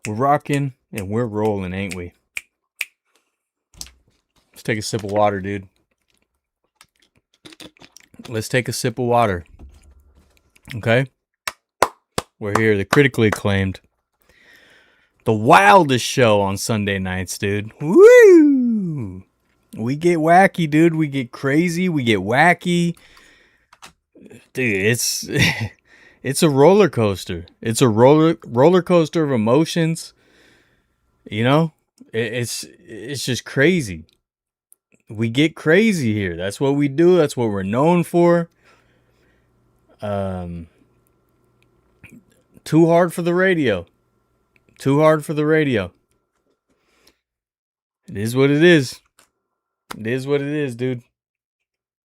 We're rocking and we're rolling, ain't we? Let's take a sip of water, dude. Let's take a sip of water. Okay? We're here, the critically acclaimed, the wildest show on Sunday nights, dude. Woo! We get wacky, dude. We get crazy. We get wacky. Dude, it's a roller coaster. It's a roller coaster of emotions. You know? It's just crazy. We get crazy here. That's what we do. That's what we're known for. Too hard for the radio. Too hard for the radio. It is what it is. It is what it is, dude.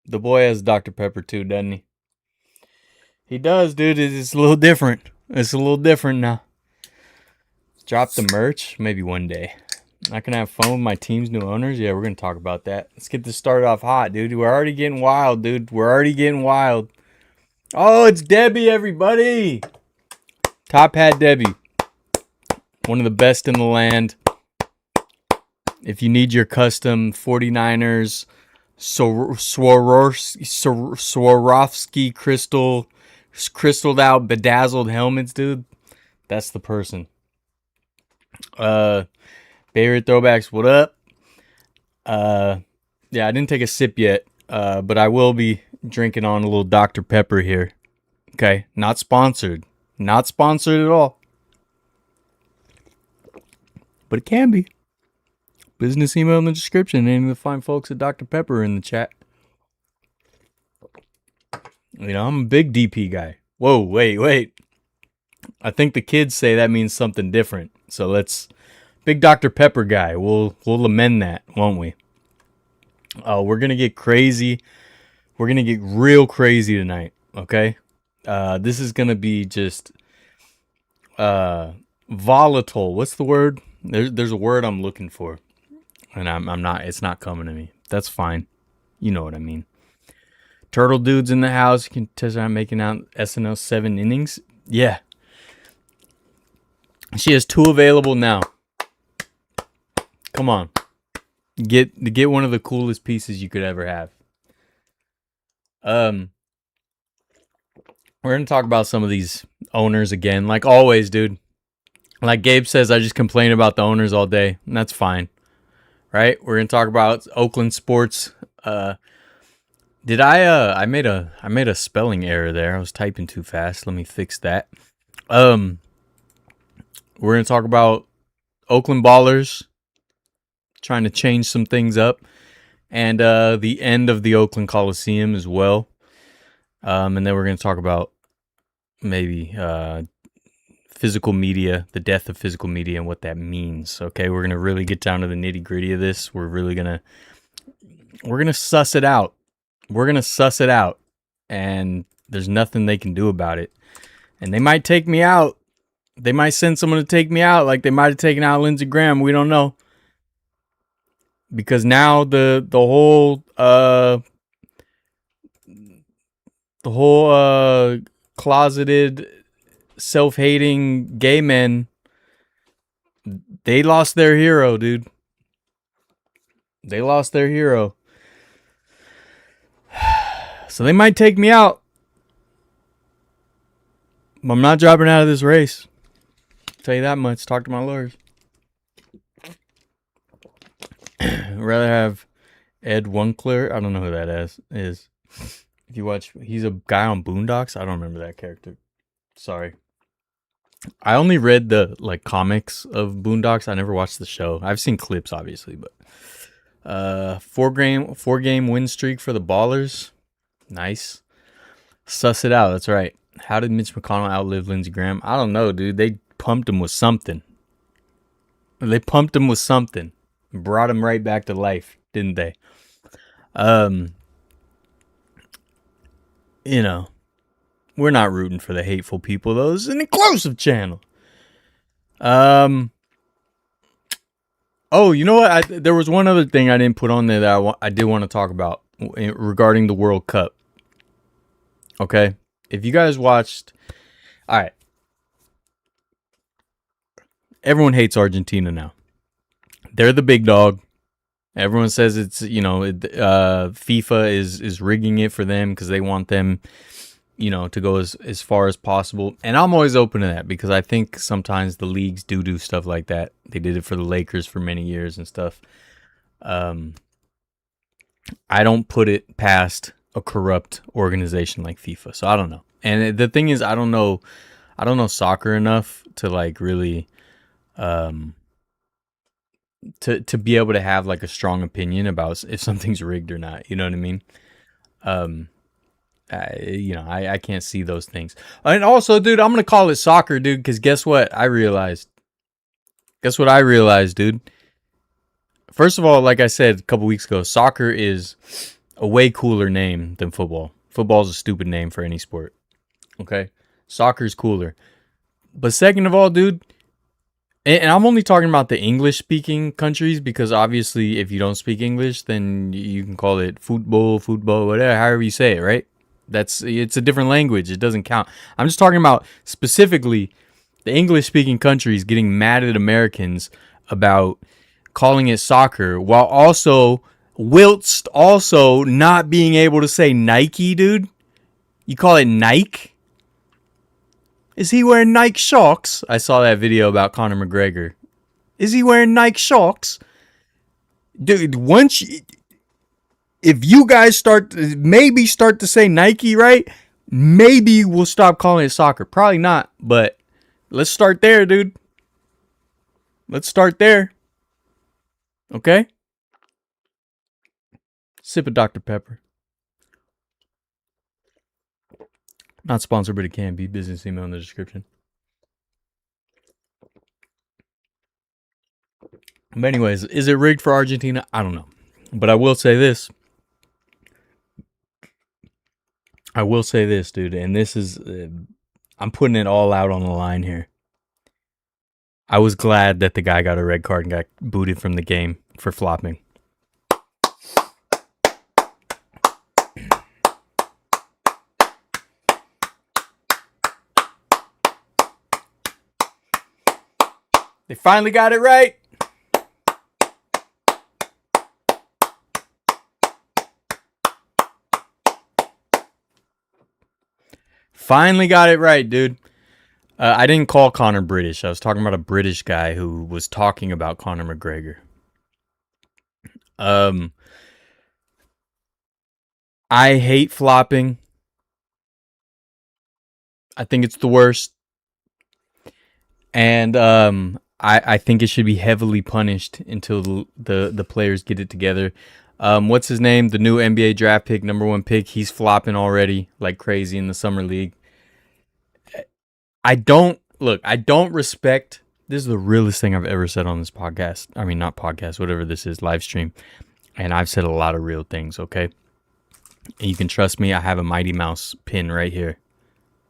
The boy has Dr. Pepper too, doesn't he? He does, dude. It's a little different. It's a little different now. Drop the merch. Maybe one day. Not gonna have fun with my team's new owners? Yeah, we're gonna talk about that. Let's get this started off hot, dude. We're already getting wild, dude. We're already getting wild. Oh, it's Debbie, everybody. Top Hat Debbie. One of the best in the land. If you need your custom 49ers Swarovski crystalled out bedazzled helmets, dude, that's the person. Favorite throwbacks, what up? Yeah, I didn't take a sip yet, but I will be drinking on a little Dr. Pepper here. Okay, not sponsored. Not sponsored at all. But it can be. Business email in the description. Any of the fine folks at Dr. Pepper in the chat. You know, I'm a big DP guy. Whoa, wait. I think the kids say that means something different. So let's... Big Dr. Pepper guy. We'll amend that, won't we? We're going to get crazy. We're going to get real crazy tonight, okay? This is going to be just volatile. What's the word? There's a word I'm looking for. And I'm not, it's not coming to me. That's fine. You know what I mean. Turtle Dude's in the house. You can test out making out SNL 7 innings. Yeah. She has 2 available now. Come on. Get one of the coolest pieces you could ever have. We're going to talk about some of these owners again. Like always, dude. Like Gabe says, I just complain about the owners all day. And that's fine. Right? We're going to talk about Oakland sports. I made a spelling error there. I was typing too fast. Let me fix that. We're going to talk about Oakland Ballers. Trying to change some things up. And the end of the Oakland Coliseum as well. And then we're going to talk about maybe physical media, the death of physical media and what that means. Okay, we're going to really get down to the nitty gritty of this. We're going to suss it out. We're going to suss it out. And there's nothing they can do about it. And they might take me out. They might send someone to take me out like they might have taken out Lindsey Graham. We don't know. Because now the whole closeted, self-hating gay men, they lost their hero, dude. They lost their hero. So they might take me out. But I'm not dropping out of this race. I'll tell you that much. Talk to my lawyers. I'd rather have Ed Winkler. I don't know who that is. If you watch, he's a guy on Boondocks. I don't remember that character. Sorry. I only read the comics of Boondocks. I never watched the show. I've seen clips, obviously, but four game win streak for the Ballers. Nice. Suss it out. That's right. How did Mitch McConnell outlive Lindsey Graham? I don't know, dude. They pumped him with something. Brought him right back to life, didn't they? You know, we're not rooting for the hateful people, though. This is an inclusive channel. Oh, you know what? There was one other thing I didn't put on there that I did want to talk about regarding the World Cup. Okay? If you guys watched... All right. everyone hates Argentina now. They're the big dog. Everyone says it's, FIFA is rigging it for them because they want them, to go as far as possible. And I'm always open to that because I think sometimes the leagues do stuff like that. They did it for the Lakers for many years and stuff. I don't put it past a corrupt organization like FIFA. So I don't know. And the thing is, I don't know soccer enough to like really to be able to have like a strong opinion about if something's rigged or not. You know what I mean? I can't see those things. And also, dude, I'm gonna call it soccer, dude, because guess what? I realized. Guess what I realized, dude? First of all, like I said a couple weeks ago, soccer is a way cooler name than football. Football's a stupid name for any sport. Okay? Soccer's cooler. But second of all, dude, and I'm only talking about the English-speaking countries because obviously if you don't speak English, then you can call it football, whatever, however you say it, right? It's a different language. It doesn't count. I'm just talking about specifically the English-speaking countries getting mad at Americans about calling it soccer whilst also not being able to say Nike, dude. You call it Nike? Is he wearing Nike shocks? I saw that video about Conor McGregor. Is he wearing Nike shocks? Dude, if you guys start to say Nike, right? Maybe we'll stop calling it soccer. Probably not, but let's start there, dude. Let's start there. Okay? Sip of Dr. Pepper. Not sponsored, but it can be. Business email in the description. But anyways, is it rigged for Argentina? I don't know. But I will say this. Dude. And this is... I'm putting it all out on the line here. I was glad that the guy got a red card and got booted from the game for flopping. They finally got it right. Finally got it right, dude. I didn't call Conor British. I was talking about a British guy who was talking about Conor McGregor. I hate flopping. I think it's the worst. And I think it should be heavily punished until the players get it together. What's his name? The new NBA draft pick, number 1 pick. He's flopping already like crazy in the summer league. I don't respect. This is the realest thing I've ever said on this podcast. I mean, not podcast, whatever this is, live stream. And I've said a lot of real things, okay? And you can trust me. I have a Mighty Mouse pin right here.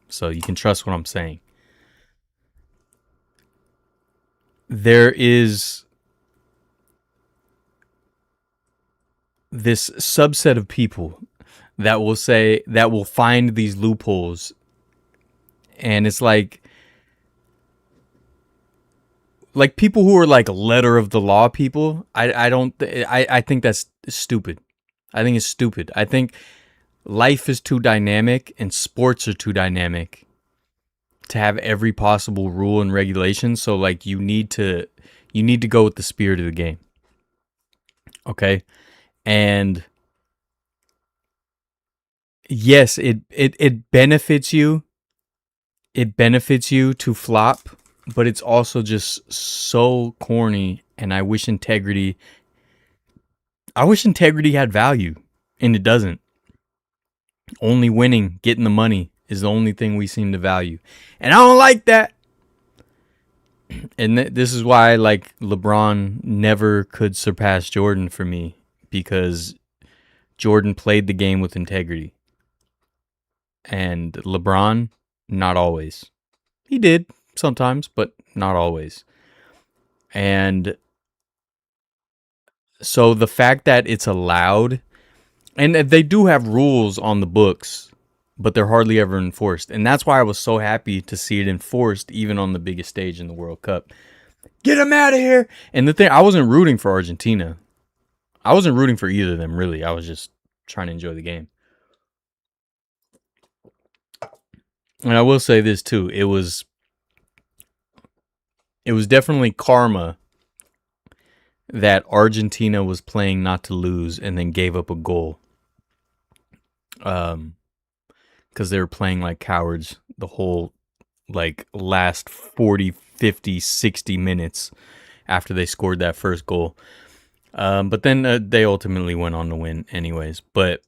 So you can trust what I'm saying. There is this subset of people that will find these loopholes, and it's like people who are like letter of the law people. I think that's stupid. I think it's stupid. I think life is too dynamic and sports are too dynamic to have every possible rule and regulation. So like you need to go with the spirit of the game. Okay? And yes, it benefits you. It benefits you to flop, but it's also just so corny, and I wish integrity had value, and it doesn't. Only winning, getting the money is the only thing we seem to value. And I don't like that. And this is why like LeBron never could surpass Jordan for me, because Jordan played the game with integrity. And LeBron, not always. He did sometimes, but not always. And so the fact that it's allowed, and they do have rules on the books, but they're hardly ever enforced. And that's why I was so happy to see it enforced even on the biggest stage in the World Cup. Get him out of here. And the thing, I wasn't rooting for Argentina. I wasn't rooting for either of them, really. I was just trying to enjoy the game. And I will say this too. It was definitely karma that Argentina was playing not to lose and then gave up a goal. Because they were playing like cowards the whole like last 40, 50, 60 minutes after they scored that first goal. But then they ultimately went on to win anyways. But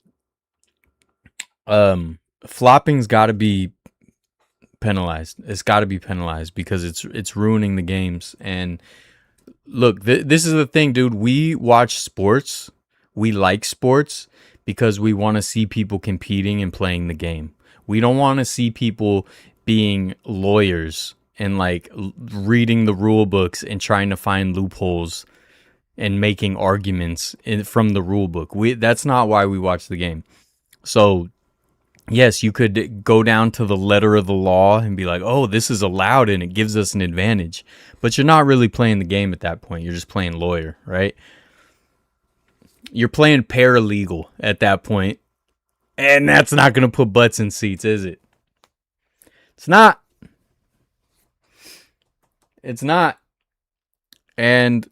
flopping's got to be penalized. It's got to be penalized because it's ruining the games. And look, this is the thing, dude. We watch sports. We like sports because we want to see people competing and playing the game. We don't want to see people being lawyers and like reading the rule books and trying to find loopholes and making arguments from the rule book. That's not why we watch the game. So yes, you could go down to the letter of the law and be like, oh, this is allowed and it gives us an advantage. But you're not really playing the game at that point. You're just playing lawyer, right? You're playing paralegal at that point. And that's not going to put butts in seats, is it? It's not. It's not. And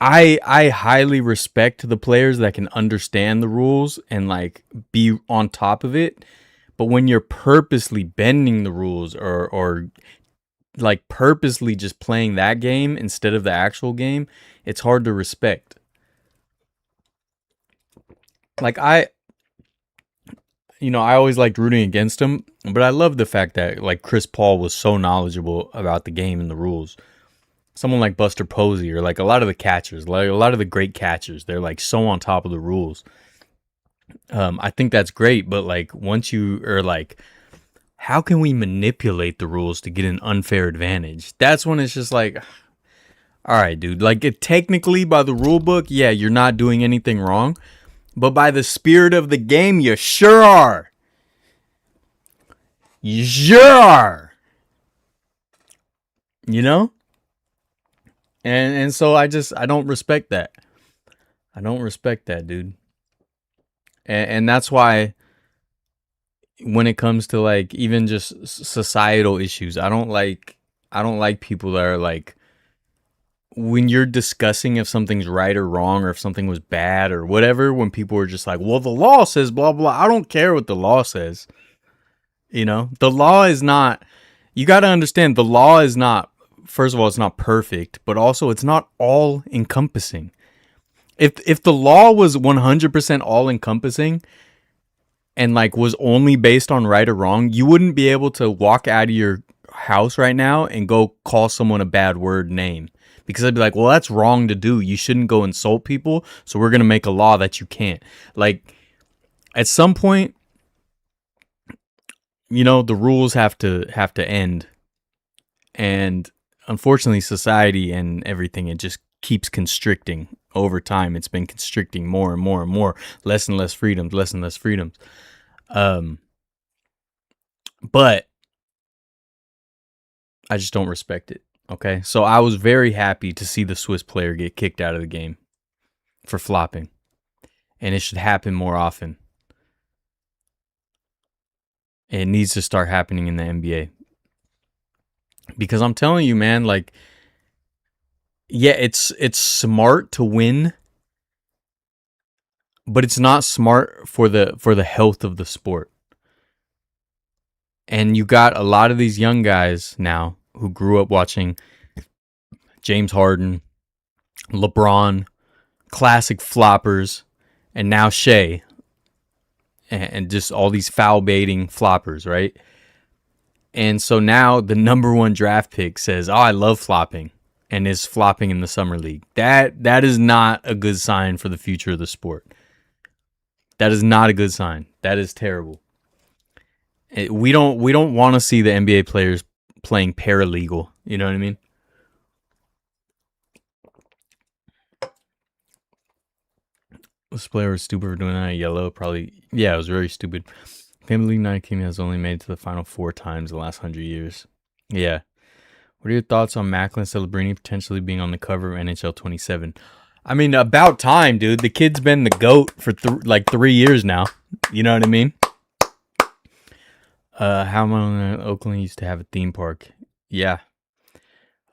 I highly respect the players that can understand the rules and like be on top of it. But when you're purposely bending the rules or like purposely just playing that game instead of the actual game, it's hard to respect. Like I always liked rooting against him, but I love the fact that like Chris Paul was so knowledgeable about the game and the rules. Someone like Buster Posey or like a lot of the catchers, like a lot of the great catchers, they're like so on top of the rules. I think that's great, but like once you are like, how can we manipulate the rules to get an unfair advantage? That's when it's just like, all right, dude, like technically by the rule book, yeah, you're not doing anything wrong. But by the spirit of the game, you sure are. You sure are. You know? And so I don't respect that. I don't respect that, dude. And that's why when it comes to like even just societal issues, I don't like people that are like, when you're discussing if something's right or wrong or if something was bad or whatever, when people are just like, well, the law says blah, blah. I don't care what the law says. You know, the law is not, you got to understand the law is not, first of all, it's not perfect, but also it's not all encompassing. If the law was 100% all encompassing and like was only based on right or wrong, you wouldn't be able to walk out of your house right now and go call someone a bad word name. Because I'd be like, well, that's wrong to do. You shouldn't go insult people. So we're going to make a law that you can't. Like, at some point, the rules have to end. And unfortunately, society and everything, it just keeps constricting over time. It's been constricting more and more and more. Less and less freedoms, less and less freedoms. But I just don't respect it. Okay, so I was very happy to see the Swiss player get kicked out of the game for flopping. And it should happen more often. It needs to start happening in the NBA. Because I'm telling you, man, like, yeah, it's smart to win, but it's not smart for the health of the sport. And you got a lot of these young guys now who grew up watching James Harden, LeBron, classic floppers, and now Shea, and just all these foul baiting floppers, right? And so now the number one draft pick says, oh, I love flopping, and is flopping in the summer league. That is not a good sign for the future of the sport. That is not a good sign. That is terrible. We don't want to see the NBA players playing paralegal. You know what I mean? This player was stupid for doing that. Yellow, probably. Yeah, it was very stupid. Family League 19 has only made it to the final 4 times in the last 100 years. Yeah. What are your thoughts on Macklin Celebrini potentially being on the cover of NHL 27? I mean, about time, dude. The kid's been the GOAT for like 3 years now. You know what I mean? How Oakland used to have a theme park. Yeah.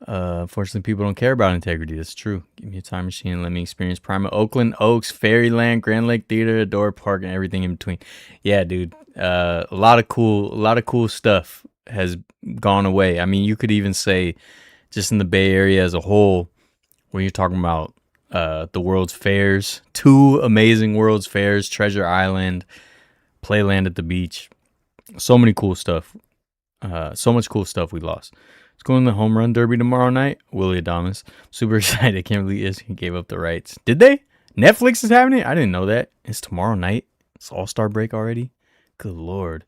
Unfortunately, people don't care about integrity. That's true. Give me a time machine and let me experience Prime of Oakland, Oaks, Fairyland, Grand Lake Theater, Adore Park, and everything in between. Yeah, dude. A lot of cool stuff has gone away. I mean, you could even say just in the Bay Area as a whole, when you're talking about the World's Fairs, 2 amazing World's Fairs, Treasure Island, Playland at the beach. So many cool stuff. So much cool stuff we lost. It's going to the home run derby tomorrow night. Willie Adames. Super excited. I can't believe he gave up the rights. Did they? Netflix is having it? I didn't know that. It's tomorrow night. It's All-Star break already. Good Lord.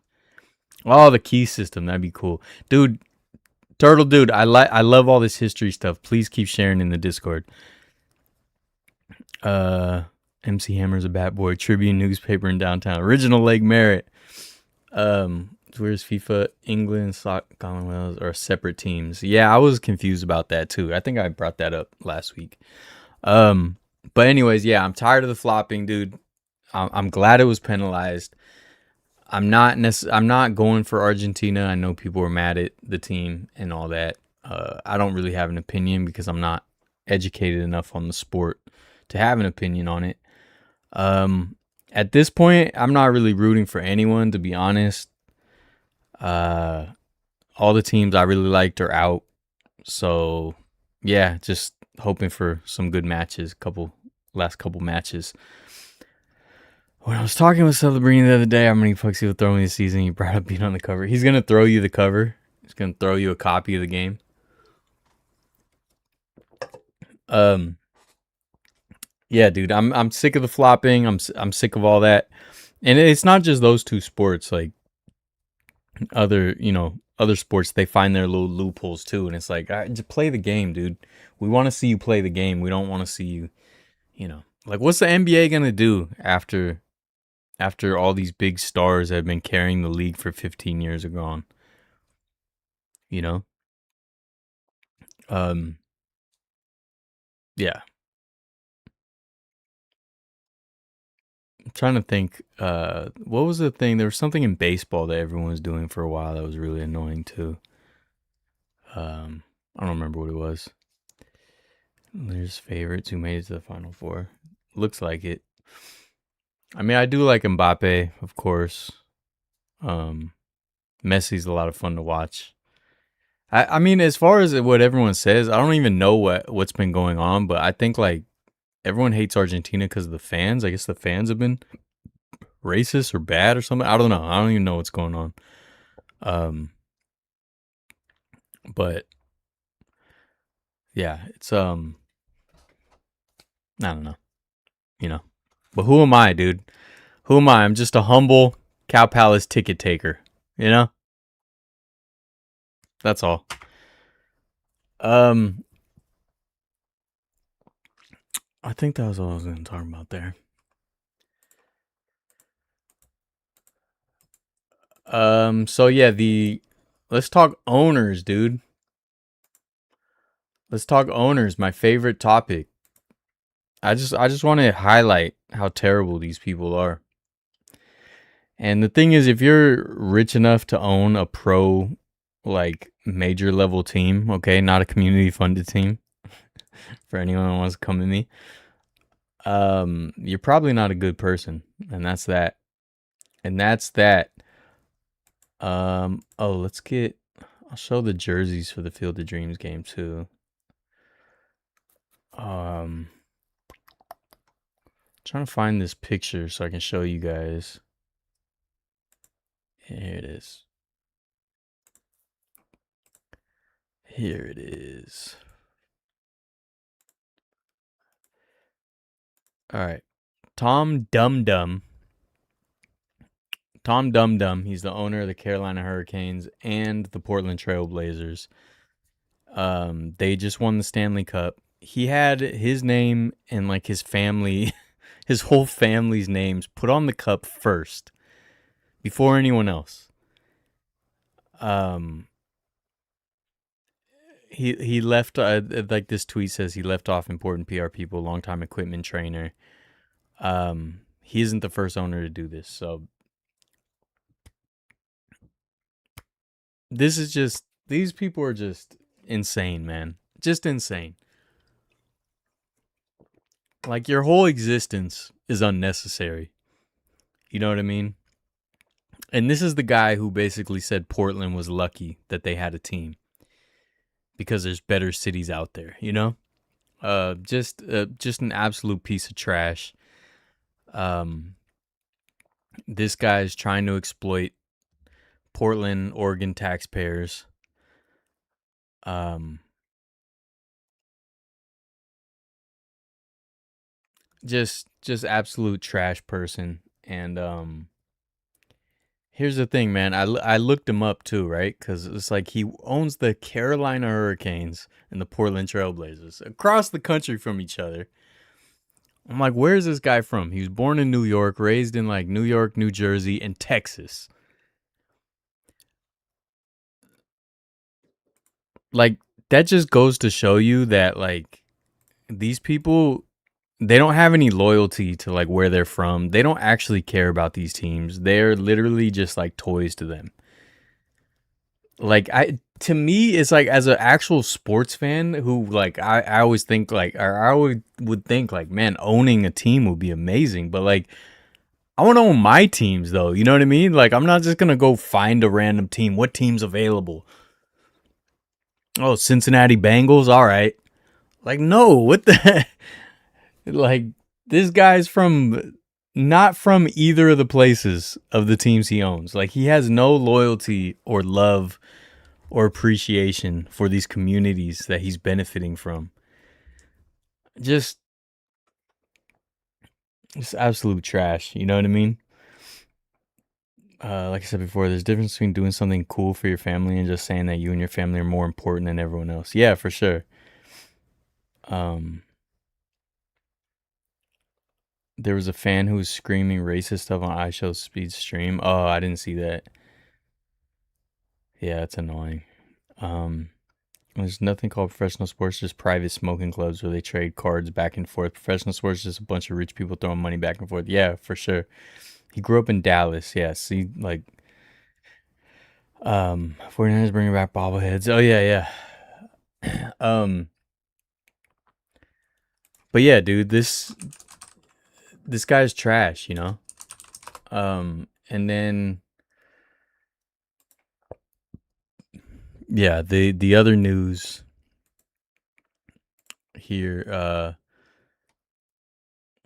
Oh, the key system. That'd be cool. Dude, Turtle Dude, I love all this history stuff. Please keep sharing in the Discord. MC Hammer's a bad boy. Tribune newspaper in downtown. Original Lake Merritt. Where's FIFA? England, Commonwealth are separate teams. Yeah, I was confused about that too. I think I brought that up last week. But anyways, yeah, I'm tired of the flopping, dude. I'm glad it was penalized. I'm not going for Argentina. I know people were mad at the team and all that. I don't really have an opinion because I'm not educated enough on the sport to have an opinion on it. At this point, I'm not really rooting for anyone, to be honest. All the teams I really liked are out. So, yeah, just hoping for some good matches, last couple matches. When I was talking with Celebrini the other day, how many pucks he would throw me this season, he brought up being on the cover. He's going to throw you the cover. He's going to throw you a copy of the game. Yeah, dude, I'm sick of the flopping. I'm sick of all that. And it's not just those 2 sports, like other sports, they find their little loopholes too, and it's like, all right, just play the game, dude. We want to see you play the game. We don't want to see you, like, what's the NBA gonna do after all these big stars that have been carrying the league for 15 years are gone? Yeah. I'm trying to think, what was the thing? There was something in baseball that everyone was doing for a while that was really annoying too. I don't remember what it was. There's favorites who made it to the Final Four. Looks like it. I mean, I do like Mbappe, of course. Messi's a lot of fun to watch. I mean, as far as what everyone says, I don't even know what's been going on, but I think like everyone hates Argentina because of the fans. I guess the fans have been racist or bad or something. I don't know. I don't even know what's going on. But yeah, it's I don't know. But who am I, dude? Who am I? I'm just a humble Cow Palace ticket taker. That's all. I think that was all I was going to talk about there. So yeah, let's talk owners, dude. Let's talk owners, my favorite topic. I just want to highlight how terrible these people are. And the thing is, if you're rich enough to own a pro, like, major level team, okay, not a community funded team, for anyone that wants to come to me, you're probably not a good person, and that's that. I'll show the jerseys for the Field of Dreams game too. Trying to find this picture so I can show you guys. Here it is. Here it is. All right. Tom Dumbdumb. Tom Dumbdumb. He's the owner of the Carolina Hurricanes and the Portland Trail Blazers. They just won the Stanley Cup. He had his name and like his family, his whole family's names put on the cup first before anyone else. he left like this tweet says he left off important PR people, longtime equipment trainer. He isn't the first owner to do this, so this is just these people are just insane, man. Just insane. Like your whole existence is unnecessary. You know what I mean? And this is the guy who basically said Portland was lucky that they had a team because there's better cities out there, you know? Just an absolute piece of trash. This guy is trying to exploit Portland, Oregon taxpayers. Just absolute trash person. And here's the thing, man. I looked him up too, right? Because it's like he owns the Carolina Hurricanes and the Portland Trailblazers across the country from each other. I'm like, where's this guy from? He was born in New York, raised in like New York, New Jersey, and Texas. Like, that just goes to show you that, like, these people, they don't have any loyalty to, like, where they're from. They don't actually care about these teams. They're literally just, like, toys to them. Like, to me, it's like, as an actual sports fan who, like, I always think, like, or I always would think, like, man, owning a team would be amazing. But, like, I want to own my teams, though. You know what I mean? Like, I'm not just going to go find a random team. What team's available? Oh, Cincinnati Bengals? All right. Like, no, what the... Like, this guy's not from either of the places of the teams he owns. Like, he has no loyalty or love or appreciation for these communities that he's benefiting from. Just absolute trash. You know what I mean? Like I said before, there's a difference between doing something cool for your family and just saying that you and your family are more important than everyone else. Yeah, for sure. There was a fan who was screaming racist stuff on iShow's speed stream. Oh, I didn't see that. Yeah, it's annoying. There's nothing called professional sports, just private smoking clubs where they trade cards back and forth. Professional sports is just a bunch of rich people throwing money back and forth. Yeah, for sure. He grew up in Dallas. Yeah, see, like, 49ers bringing back bobbleheads. Oh, yeah. But yeah, dude, this guy's trash, you know? And then, yeah, the other news here,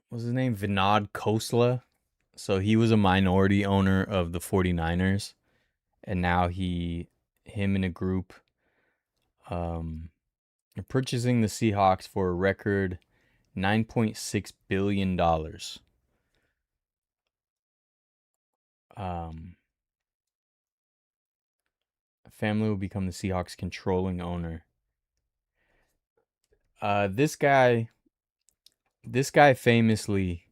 what's his name? Vinod Khosla. So he was a minority owner of the 49ers, and now him and a group are purchasing the Seahawks for a record $9.6 billion. Family will become the Seahawks' controlling owner. This guy famously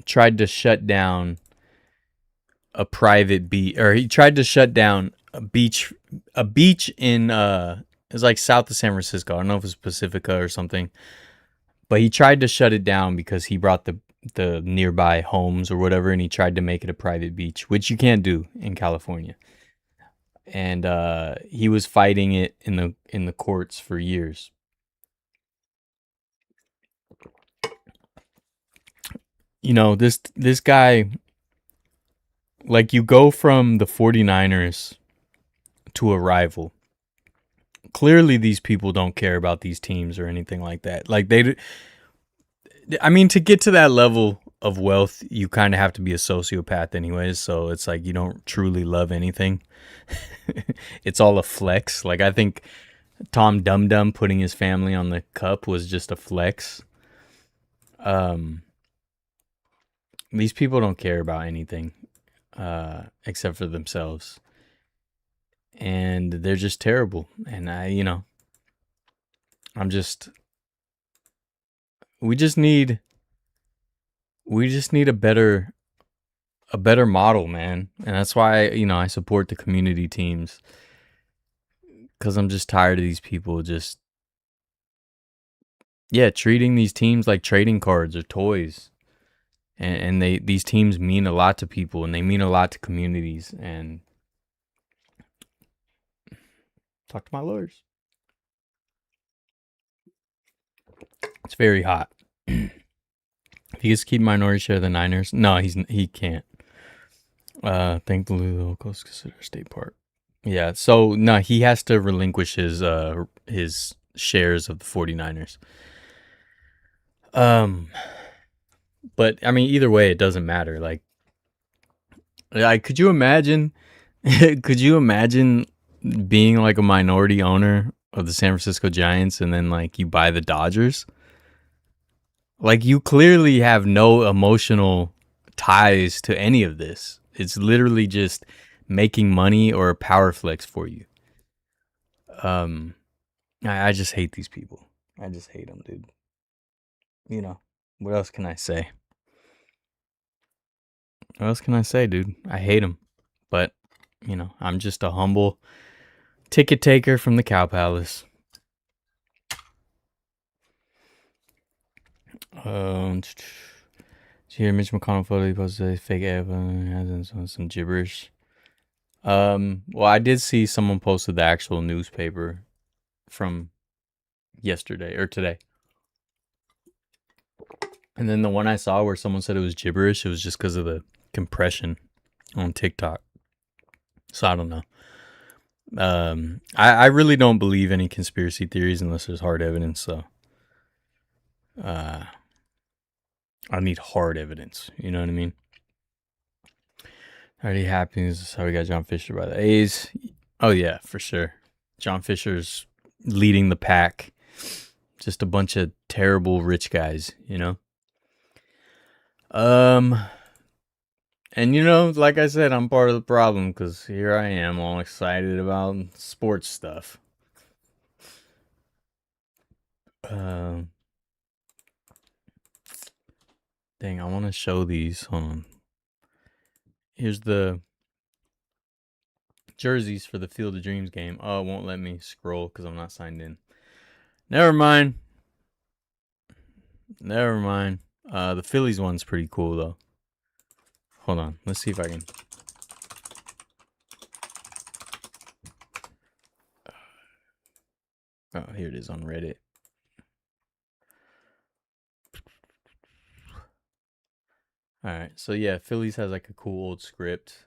tried to shut down a private beach, or he tried to shut down a beach in it's like south of San Francisco. I don't know if it's Pacifica or something, but he tried to shut it down because he brought the nearby homes or whatever, and he tried to make it a private beach, which you can't do in California. And he was fighting it in the courts for years. You know, this guy, like, you go from the 49ers to a rival. Clearly these people don't care about these teams or anything like that. Like, I mean, to get to that level of wealth, you kind of have to be a sociopath anyways, so it's like you don't truly love anything. It's all a flex. Like, I think Tom Dumbdumb putting his family on the cup was just a flex. These people don't care about anything except for themselves. And they're just terrible. And we just need a better model, man. And that's why, I support the community teams. because I'm just tired of these people just treating these teams like trading cards or toys. And these teams mean a lot to people, and they mean a lot to communities. And talk to my lawyers. It's very hot. If he gets to keep minority share of the Niners, no, he can't. Thankfully, the locals consider state park. Yeah, so no, he has to relinquish his shares of the 49ers. But I mean, either way, it doesn't matter. Like, could you imagine? Could you imagine being like a minority owner of the San Francisco Giants, and then like you buy the Dodgers? Like, you clearly have no emotional ties to any of this. It's literally just making money or a power flex for you. I just hate these people. I just hate them, dude. You know, what else can I say? What else can I say, dude? I hate them. But, you know, I'm just a humble ticket taker from the Cow Palace. Did you hear Mitch McConnell photo he posted a fake ad has some gibberish? Well, I did see someone posted the actual newspaper from yesterday or today. And then the one I saw where someone said it was gibberish, it was just because of the compression on TikTok. So I don't know. I really don't believe any conspiracy theories unless there's hard evidence. So I need hard evidence. You know what I mean? Already happens. This is how we got John Fisher by the A's. Oh yeah, for sure. John Fisher's leading the pack. Just a bunch of terrible rich guys, you know? And you know, like I said, I'm part of the problem because here I am all excited about sports stuff. Dang, I want to show these. Hold on. Here's the jerseys for the Field of Dreams game. Oh, it won't let me scroll because I'm not signed in. Never mind. The Phillies one's pretty cool though. Hold on. Let's see if I can. Oh, here it is on Reddit. All right. So yeah, Phillies has like a cool old script.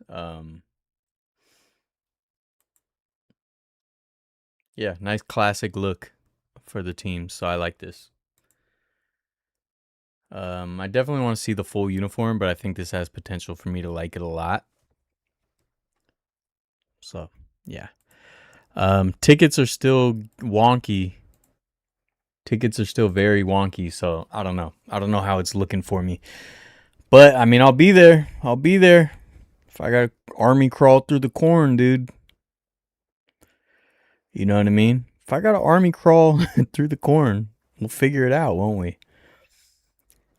Yeah, nice classic look for the team. So I like this. I definitely want to see the full uniform, but I think this has potential for me to like it a lot. So, yeah. Tickets are still wonky. Tickets are still very wonky, so I don't know. I don't know how it's looking for me. But, I mean, I'll be there. If I got to army crawl through the corn, dude. You know what I mean? If I got to army crawl through the corn, we'll figure it out, won't we?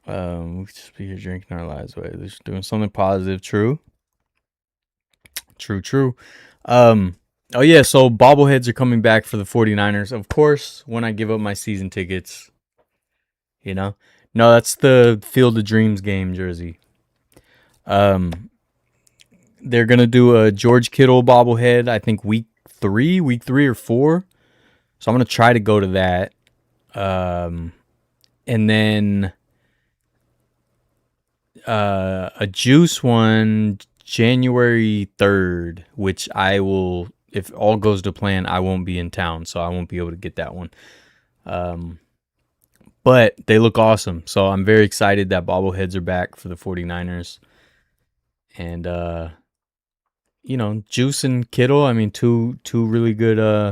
We just be here drinking our lives away. Just doing something positive. True. Oh yeah, so bobbleheads are coming back for the 49ers. Of course, when I give up my season tickets, you know. No, that's the Field of Dreams game jersey. They're gonna do a George Kittle bobblehead, I think week 3 or 4. So I'm gonna try to go to that. And then a Juice one January 3rd, which I will, if all goes to plan, I won't be in town, so I won't be able to get that one. But they look awesome, so I'm very excited that bobbleheads are back for the 49ers. And you know, Juice and Kittle, I mean, two really good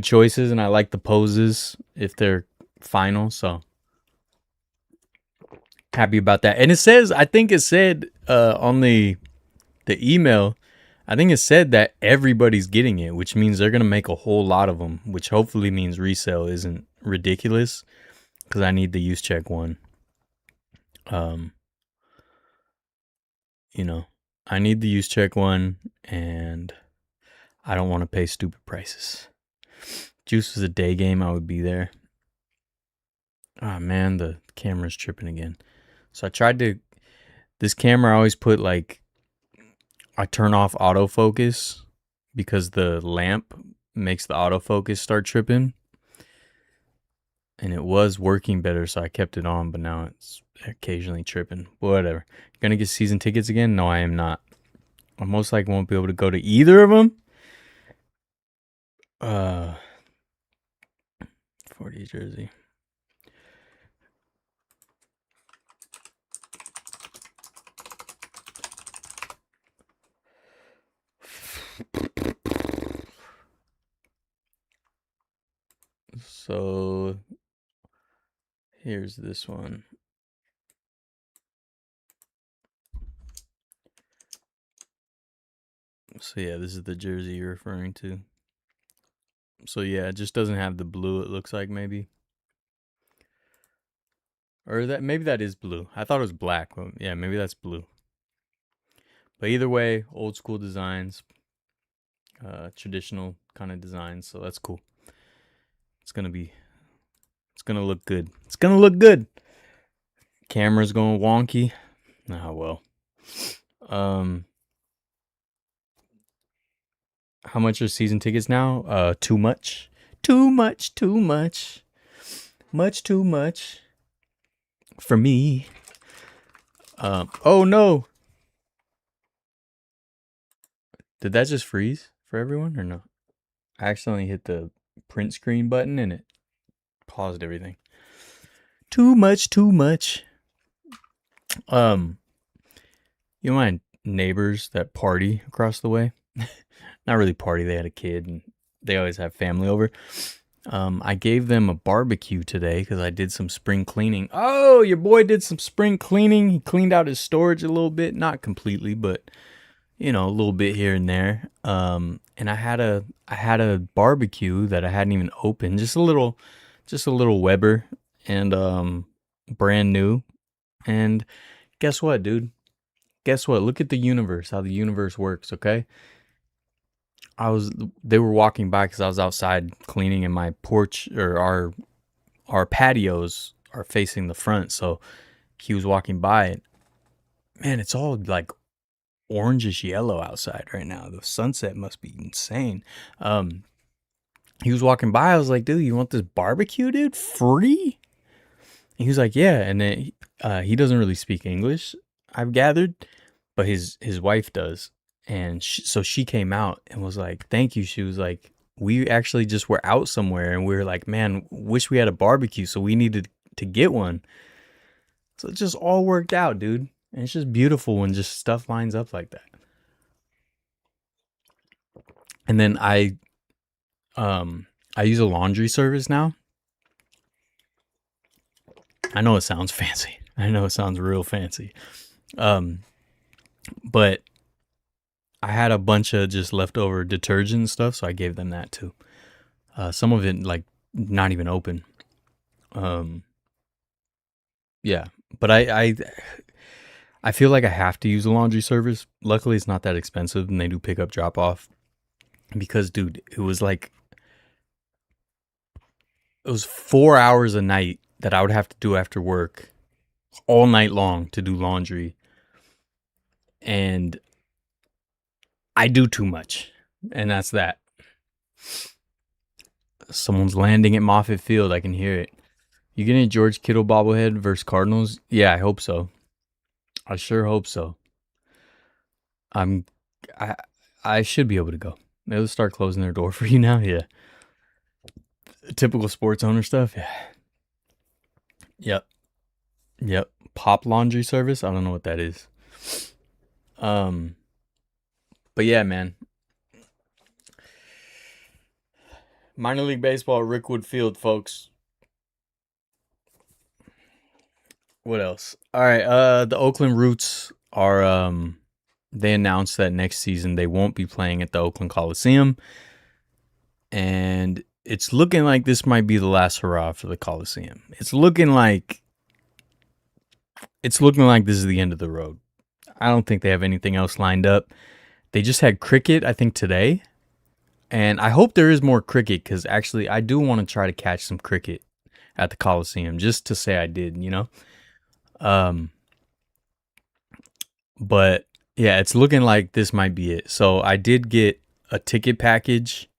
choices, and I like the poses if they're final, so happy about that. And it says, I think it said on the email, I think it said that everybody's getting it, which means they're going to make a whole lot of them, which hopefully means resale isn't ridiculous because I need the use check one. You know, I need the use check one, and I don't want to pay stupid prices. Juice was a day game, I would be there. Ah, man, the camera's tripping again. So I tried to... This camera, I always put, like... I turn off autofocus because the lamp makes the autofocus start tripping. And it was working better, so I kept it on, but now it's occasionally tripping. Whatever. Gonna get season tickets again? No, I am not. I most likely won't be able to go to either of them. 40 jersey. So here's this one. So yeah, this is the jersey you're referring to. So yeah, it just doesn't have the blue, it looks like, maybe. Or that maybe that is blue. I thought it was black. But yeah, maybe that's blue. But either way, old school designs, traditional kind of designs. So that's cool. It's gonna look good. It's gonna look good. Camera's going wonky. Ah, well. How much are season tickets now? Too much. Too much. Too much. Much too much. For me. Oh no. Did that just freeze for everyone or no? I accidentally hit the print screen button and it paused everything. Too much, too much. You know my neighbors that party across the way? Not really party, they had a kid and they always have family over. I gave them a barbecue today because I did some spring cleaning. Oh, your boy did some spring cleaning. He cleaned out his storage a little bit. Not completely, but you know, a little bit here and there. And I had a barbecue that I hadn't even opened. Just a little Weber and brand new. And guess what, dude? Guess what? Look at the universe, how the universe works, okay? They were walking by because I was outside cleaning and my porch or our patios are facing the front. So he was walking by it. Man, it's all like orangish yellow outside right now. The sunset must be insane. He was walking by. I was like, dude, you want this barbecue, dude? Free? And he was like, yeah. And then he doesn't really speak English, I've gathered, but his wife does. And so she came out and was like, thank you. She was like, we actually just were out somewhere and we were like, man, wish we had a barbecue. So we needed to get one. So it just all worked out, dude. And it's just beautiful when just stuff lines up like that. And then I use a laundry service now. I know it sounds fancy. I know it sounds real fancy. But I had a bunch of just leftover detergent and stuff, so I gave them that too. Some of it like not even open. Yeah, but I feel like I have to use a laundry service. Luckily, it's not that expensive, and they do pick up, drop off. Because, dude, it was 4 hours a night that I would have to do after work, all night long to do laundry, and I do too much, and that's that. Someone's landing at Moffett Field. I can hear it. You getting a George Kittle bobblehead versus Cardinals? Yeah, I hope so. I sure hope so. I should be able to go. They'll start closing their door for you now. Yeah. Typical sports owner stuff. Yeah. Yep. Pop laundry service. I don't know what that is. But yeah, man. Minor League Baseball, Rickwood Field, folks. What else? All right. The Oakland Roots are they announced that next season they won't be playing at the Oakland Coliseum. And it's looking like this might be the last hurrah for the Coliseum. It's looking like this is the end of the road. I don't think they have anything else lined up. They just had cricket, I think, today. And I hope there is more cricket because actually I do want to try to catch some cricket at the Coliseum just to say I did, you know? Um, but yeah, it's looking like this might be it. So I did get a ticket package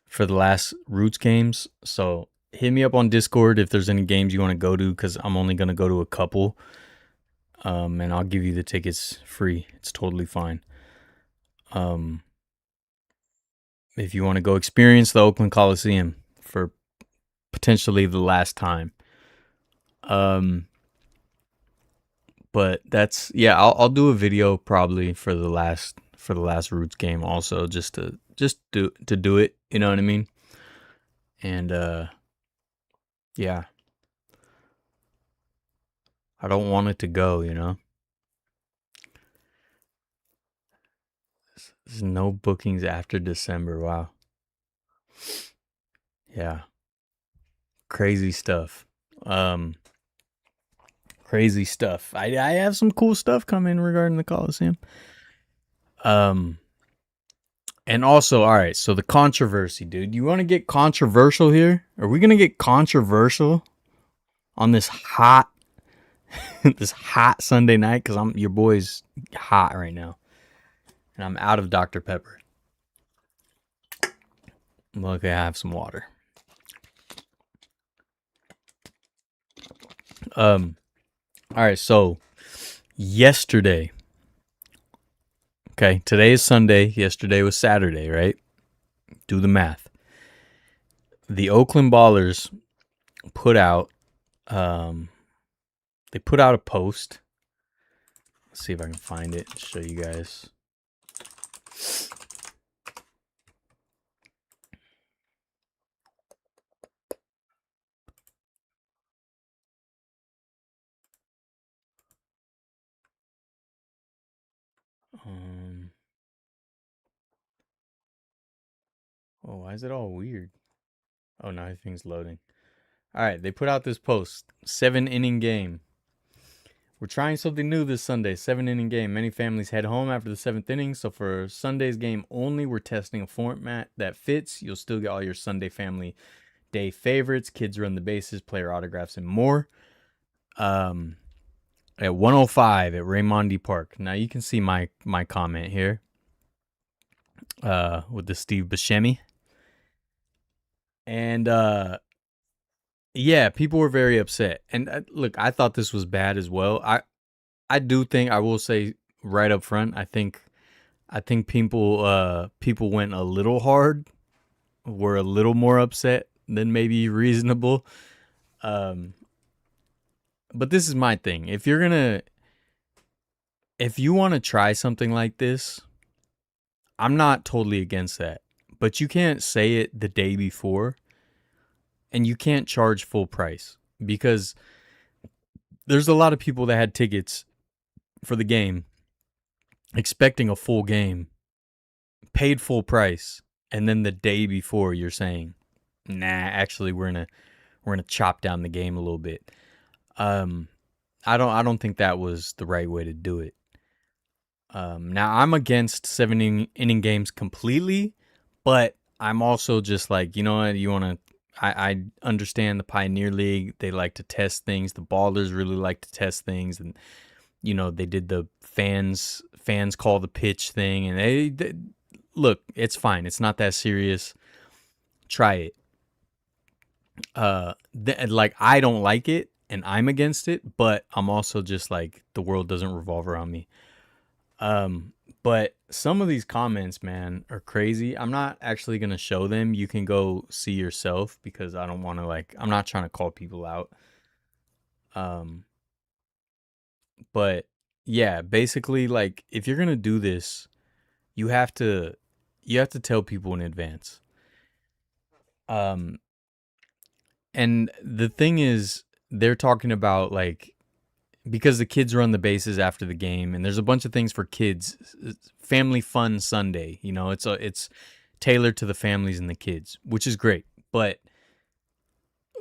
for the last Roots games. So hit me up on Discord if there's any games you want to go to because I'm only going to go to a couple. And I'll give you the tickets free. It's totally fine. If you want to go experience the Oakland Coliseum for potentially the last time. But that's yeah, I'll do a video probably for the last Roots game also just to do it, you know what I mean? And yeah. I don't want it to go, you know. There's no bookings after December. Wow. Yeah. Crazy stuff. Crazy stuff. I have some cool stuff coming regarding the Coliseum. And also, all right, so the controversy, dude. You want to get controversial here? Are we gonna get controversial on this hot this hot Sunday night? Because your boy's hot right now. And I'm out of Dr. Pepper. Look, I have some water. All right, so yesterday. Okay, today is Sunday. Yesterday was Saturday, right? Do the math. The Oakland Ballers put out they put out a post. Let's see if I can find it and show you guys. Oh, why is it all weird? Oh, now everything's loading. All right, they put out this post. 7-inning game. We're trying something new this Sunday. 7-inning game. Many families head home after the 7th inning. So for Sunday's game only, we're testing a format that fits. You'll still get all your Sunday family day favorites. Kids run the bases, player autographs, and more. At 105 at Raymondi Park. Now you can see my comment here. With the Steve Buscemi. And yeah, people were very upset. And look, I thought this was bad as well. I do think, I will say right up front, I think people went a little hard, were a little more upset than maybe reasonable. But this is my thing. If you want to try something like this, I'm not totally against that. But you can't say it the day before, and you can't charge full price, because there's a lot of people that had tickets for the game expecting a full game, paid full price, and then the day before you're saying, nah, actually we're gonna chop down the game a little bit. I don't think that was the right way to do it. Now I'm against 7-inning games completely, but I'm also just like, you know what, you want to, I understand the Pioneer League. They like to test things. The Ballers really like to test things. And, you know, they did the fans call the pitch thing. And they look, it's fine. It's not that serious. Try it. Like, I don't like it and I'm against it, but I'm also just like, the world doesn't revolve around me. But some of these comments, man, are crazy. I'm not actually going to show them. You can go see yourself, because I don't want to, like, I'm not trying to call people out. But yeah, basically, like, if you're going to do this, you have to tell people in advance. And the thing is, they're talking about, like, because the kids run the bases after the game, and there's a bunch of things for kids. Family fun Sunday, you know, it's tailored to the families and the kids, which is great. But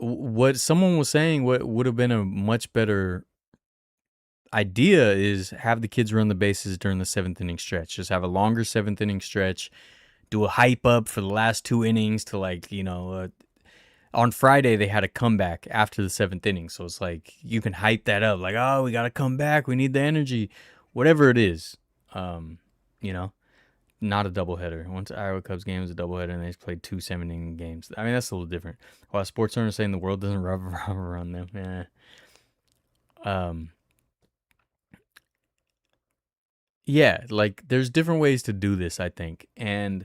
what someone was saying, what would have been a much better idea is have the kids run the bases during the 7th inning stretch. Just have a longer 7th inning stretch. do a hype up for the last 2 innings to on Friday they had a comeback after the 7th inning. So it's like you can hype that up like, oh, we got to come back. We need the energy, whatever it is. You know, not a doubleheader. Once Iowa Cubs game was a doubleheader and they just played 2 7-inning games. I mean, that's a little different. While sports owners saying the world doesn't revolve around them. Yeah, like there's different ways to do this, I think. And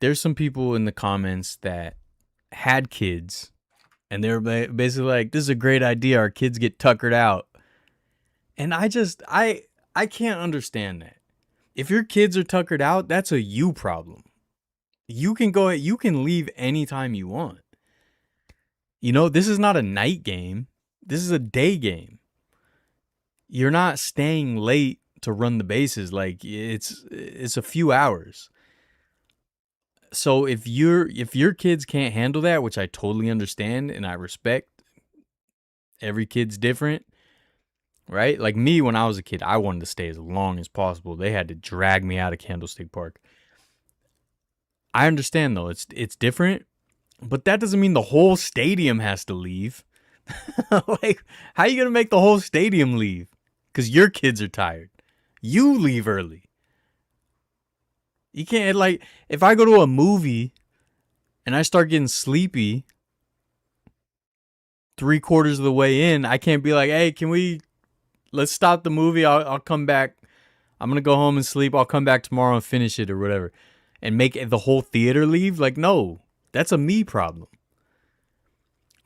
there's some people in the comments that had kids and they were basically like, this is a great idea. Our kids get tuckered out. And I can't understand that. If your kids are tuckered out, that's a you problem. You can leave anytime you want. This is not a night game. This is a day game. You're not staying late to run the bases. Like it's a few hours. So if your kids can't handle that, which I totally understand and I respect, every kid's different, right? Like me, when I was a kid, I wanted to stay as long as possible. They had to drag me out of Candlestick Park. I understand though, it's different, but that doesn't mean the whole stadium has to leave. Like, how are you gonna make the whole stadium leave? Because your kids are tired. You leave early. You can't, like, if I go to a movie and I start getting sleepy 3/4 of the way in, I can't be like, hey, let's stop the movie. I'll come back. I'm going to go home and sleep. I'll come back tomorrow and finish it or whatever. And make the whole theater leave? Like, no, that's a me problem.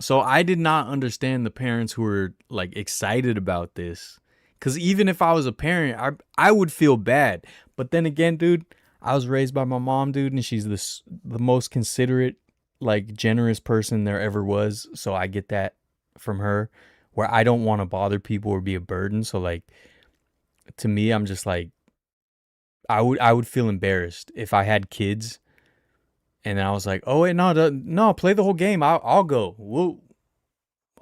So I did not understand the parents who were like excited about this. Because even if I was a parent, I would feel bad. But then again, dude, I was raised by my mom, dude, and she's the most considerate, like, generous person there ever was. So I get that from her, where I don't want to bother people or be a burden. So, like, to me, I'm just like, I would feel embarrassed if I had kids, and then I was like, oh wait, no, play the whole game. I'll go.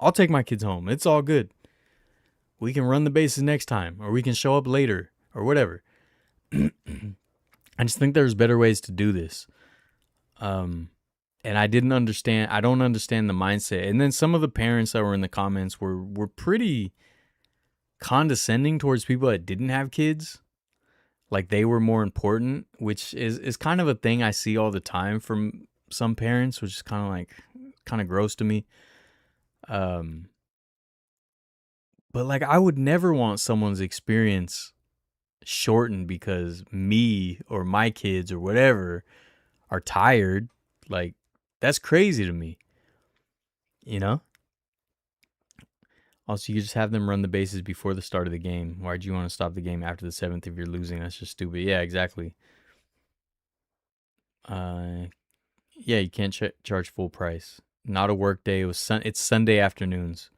I'll take my kids home. It's all good. We can run the bases next time, or we can show up later, or whatever. I just think there's better ways to do this. And I don't understand the mindset. And then some of the parents that were in the comments were pretty condescending towards people that didn't have kids. Like they were more important, which is kind of a thing I see all the time from some parents, which is kind of gross to me. But like I would never want someone's experience shortened because me or my kids or whatever are tired. Like that's crazy to me, Also, you just have them run the bases before the start of the game. Why'd you want to stop the game after the 7th if you're losing? That's just stupid. Yeah, exactly. Yeah, you can't charge full price. Not a work day. It's Sunday afternoons.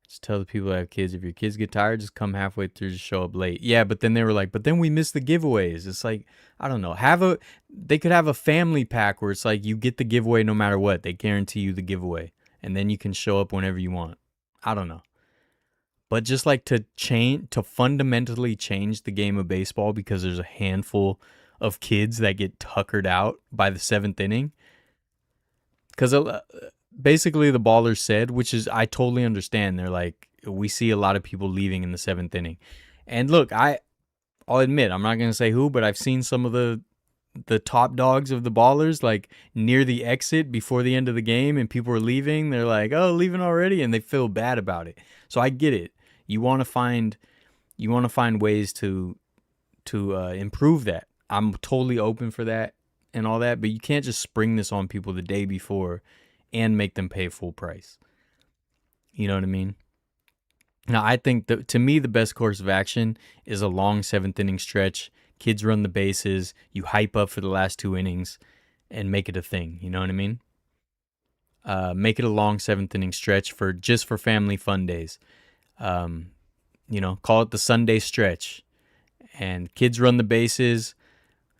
Just tell the people that have kids, if your kids get tired, just come halfway through, just show up late. Yeah, but then they were like, but then we missed the giveaways. It's like, I don't know. They could have a family pack where it's like you get the giveaway no matter what. They guarantee you the giveaway. And then you can show up whenever you want. I don't know. But just like to fundamentally change the game of baseball because there's a handful of kids that get tuckered out by the 7th inning. Because basically the Ballers said, which is I totally understand. They're like, we see a lot of people leaving in the 7th inning. And look, I'll admit, I'm not going to say who, but I've seen some of the top dogs of the Ballers like near the exit before the end of the game and people are leaving. They're like, oh, leaving already, and they feel bad about it. So I get it. You want to find ways to improve that. I'm totally open for that and all that, but you can't just spring this on people the day before and make them pay full price. You know what I mean? Now, I think to me, the best course of action is a long 7th inning stretch. Kids run the bases. You hype up for the last 2 innings and make it a thing. You know what I mean? Make it a long 7th inning stretch for family fun days. Call it the Sunday stretch. And kids run the bases.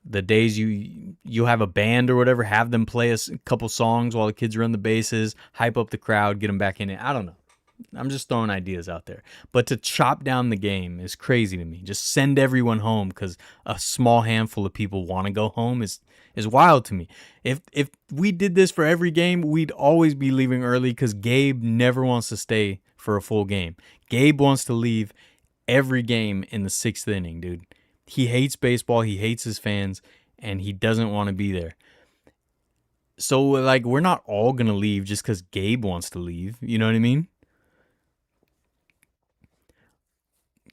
The days you have a band or whatever, have them play a couple songs while the kids run the bases, hype up the crowd, get them back in it. I don't know. I'm just throwing ideas out there. But to chop down the game is crazy to me. Just send everyone home because a small handful of people want to go home is wild to me. If we did this for every game, we'd always be leaving early because Gabe never wants to stay for a full game. Gabe wants to leave every game in the 6th inning, dude. He hates baseball. He hates his fans, and he doesn't want to be there. So, like, we're not all going to leave just because Gabe wants to leave. You know what I mean?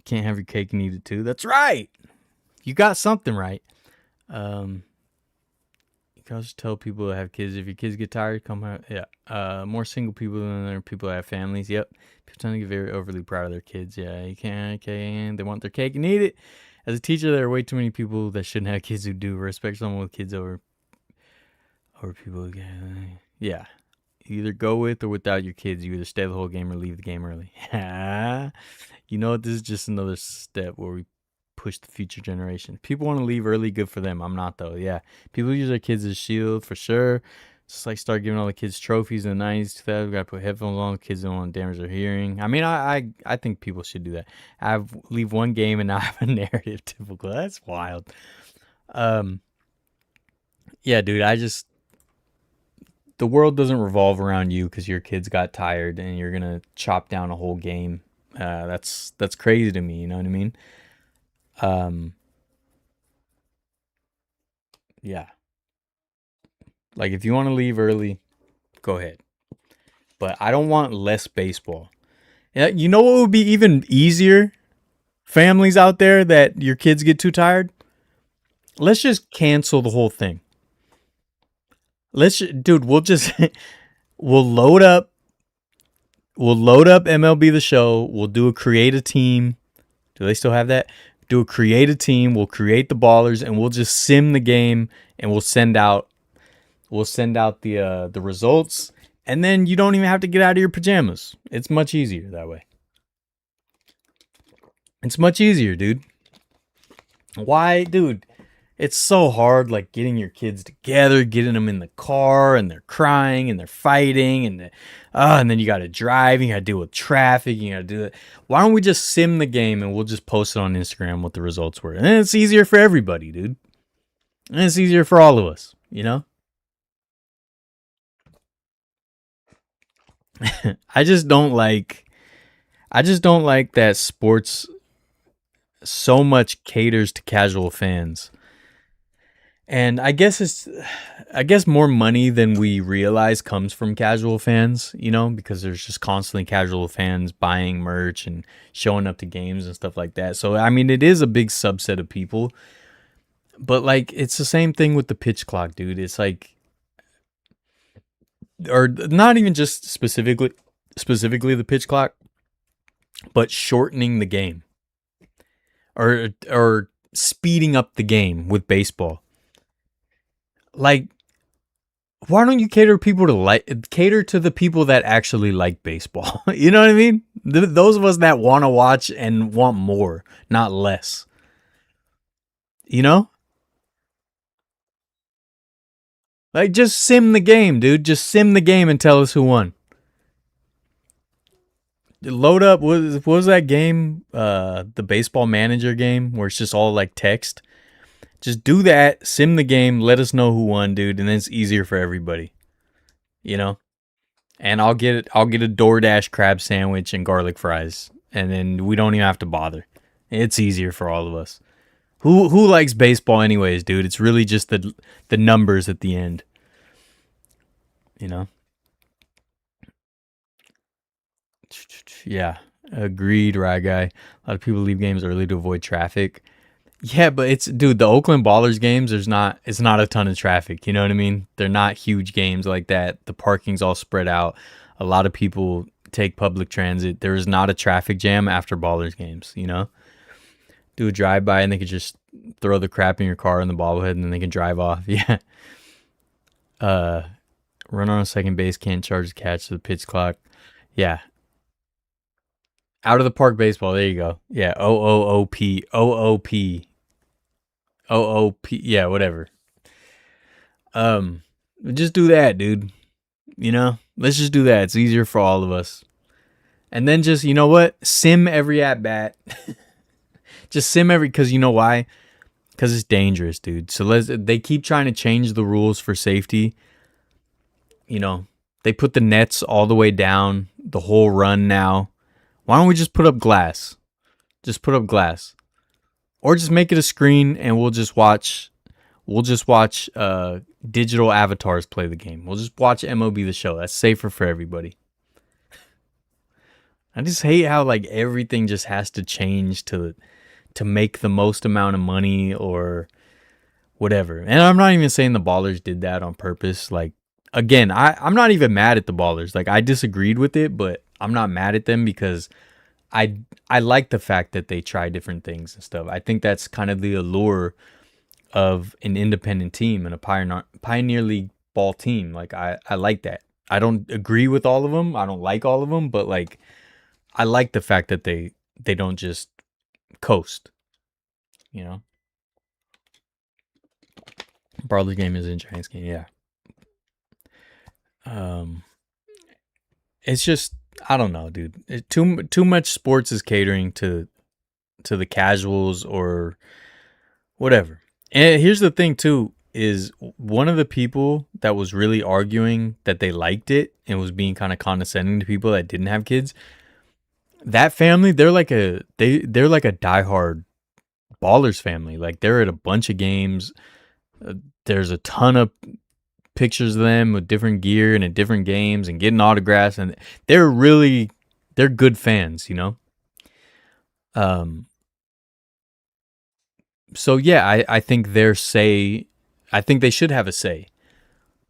Can't have your cake and eat it too. That's right. You got something right. You can also tell people that have kids, if your kids get tired, come out. Yeah. More single people than there are people that have families. Yep. People tend to get very overly proud of their kids. Yeah, you can't. They want their cake and eat it. As a teacher, there are way too many people that shouldn't have kids who do. Respect someone with kids over people. Yeah. You either go with or without your kids. You either stay the whole game or leave the game early. You know what? This is just another step where we push the future generation. People want to leave early, good for them. I'm not, though. Yeah. People use their kids as a shield for sure. Just like start giving all the kids trophies in the 90s, 2000s. Got to put headphones on. The kids don't want to damage their hearing. I mean, I think people should do that. Leave one game and not have a narrative typical. That's wild. Yeah, dude, the world doesn't revolve around you because your kids got tired and you're gonna chop down a whole game. That's crazy to me. You know what I mean? Yeah. Like if you want to leave early, go ahead. But I don't want less baseball. Yeah, you know what would be even easier? Families out there that your kids get too tired. Let's just cancel the whole thing. Dude, we'll load up MLB The Show. We'll do a create a team. Do they still have that? Do a create a team. We'll create the ballers and we'll just sim the game and we'll send out the results. And then you don't even have to get out of your pajamas. It's much easier that way. It's much easier, dude. Why, dude? It's so hard, like getting your kids together, getting them in the car, and they're crying and they're fighting, and then you got to drive, you got to deal with traffic, you got to do it. Why don't we just sim the game and we'll just post it on Instagram what the results were, and then it's easier for everybody, dude. And it's easier for all of us, you know. I just don't like that sports so much caters to casual fans. And I guess more money than we realize comes from casual fans, you know, because there's just constantly casual fans buying merch and showing up to games and stuff like that. So, I mean, it is a big subset of people. But, like, it's the same thing with the pitch clock, dude. It's like, or not even just specifically the pitch clock, but shortening the game. Or speeding up the game with baseball. Like, why don't you cater to the people that actually like baseball? You know what I mean? Those of us that want to watch and want more, not less. You know? Like, just sim the game, dude. Just sim the game and tell us who won. Load up, what was that game? The baseball manager game where it's just all like text. Just do that, sim the game, let us know who won, dude, and then it's easier for everybody. You know? And I'll get a DoorDash crab sandwich and garlic fries, and then we don't even have to bother. It's easier for all of us. Who likes baseball anyways, dude? It's really just the numbers at the end. You know? Yeah. Agreed, right guy. A lot of people leave games early to avoid traffic. Yeah, but the Oakland Ballers games, it's not a ton of traffic. You know what I mean? They're not huge games like that. The parking's all spread out. A lot of people take public transit. There is not a traffic jam after Ballers games, you know? Do a drive-by and they could just throw the crap in your car in the bobblehead and then they can drive off. Yeah. Run on second base, can't charge the catch to the pitch clock. Yeah. Out of the park baseball. There you go. Yeah. OOOP. OOP. OOP. Yeah, whatever. Just do that, dude. You know? Let's just do that. It's easier for all of us. And then just, you know what? Sim every at bat. Just sim every, because you know why? Because it's dangerous, dude. So they keep trying to change the rules for safety. You know, they put the nets all the way down the whole run now. Why don't we just put up glass? Just put up glass. Or just make it a screen and we'll just watch digital avatars play the game. We'll just watch MLB The Show. That's safer for everybody. I just hate how like everything just has to change to make the most amount of money or whatever. And I'm not even saying the Ballers did that on purpose. Like, again, I'm not even mad at the Ballers. Like, I disagreed with it, but I'm not mad at them because I like the fact that they try different things and stuff. I think that's kind of the allure of an independent team and a Pioneer League ball team. Like, I like that. I don't agree with all of them. I don't like all of them, but like, I like the fact that they don't just coast, you know. Barley game is in Giants game, yeah. It's just, I don't know, dude. Too much sports is catering to the casuals or whatever. And here's the thing too, is one of the people that was really arguing that they liked it and was being kind of condescending to people that didn't have kids. That family, they're like a diehard Ballers family. Like, they're at a bunch of games. There's a ton of pictures of them with different gear and at different games and getting autographs, and they're good fans, you know. So yeah, I think I think they should have a say,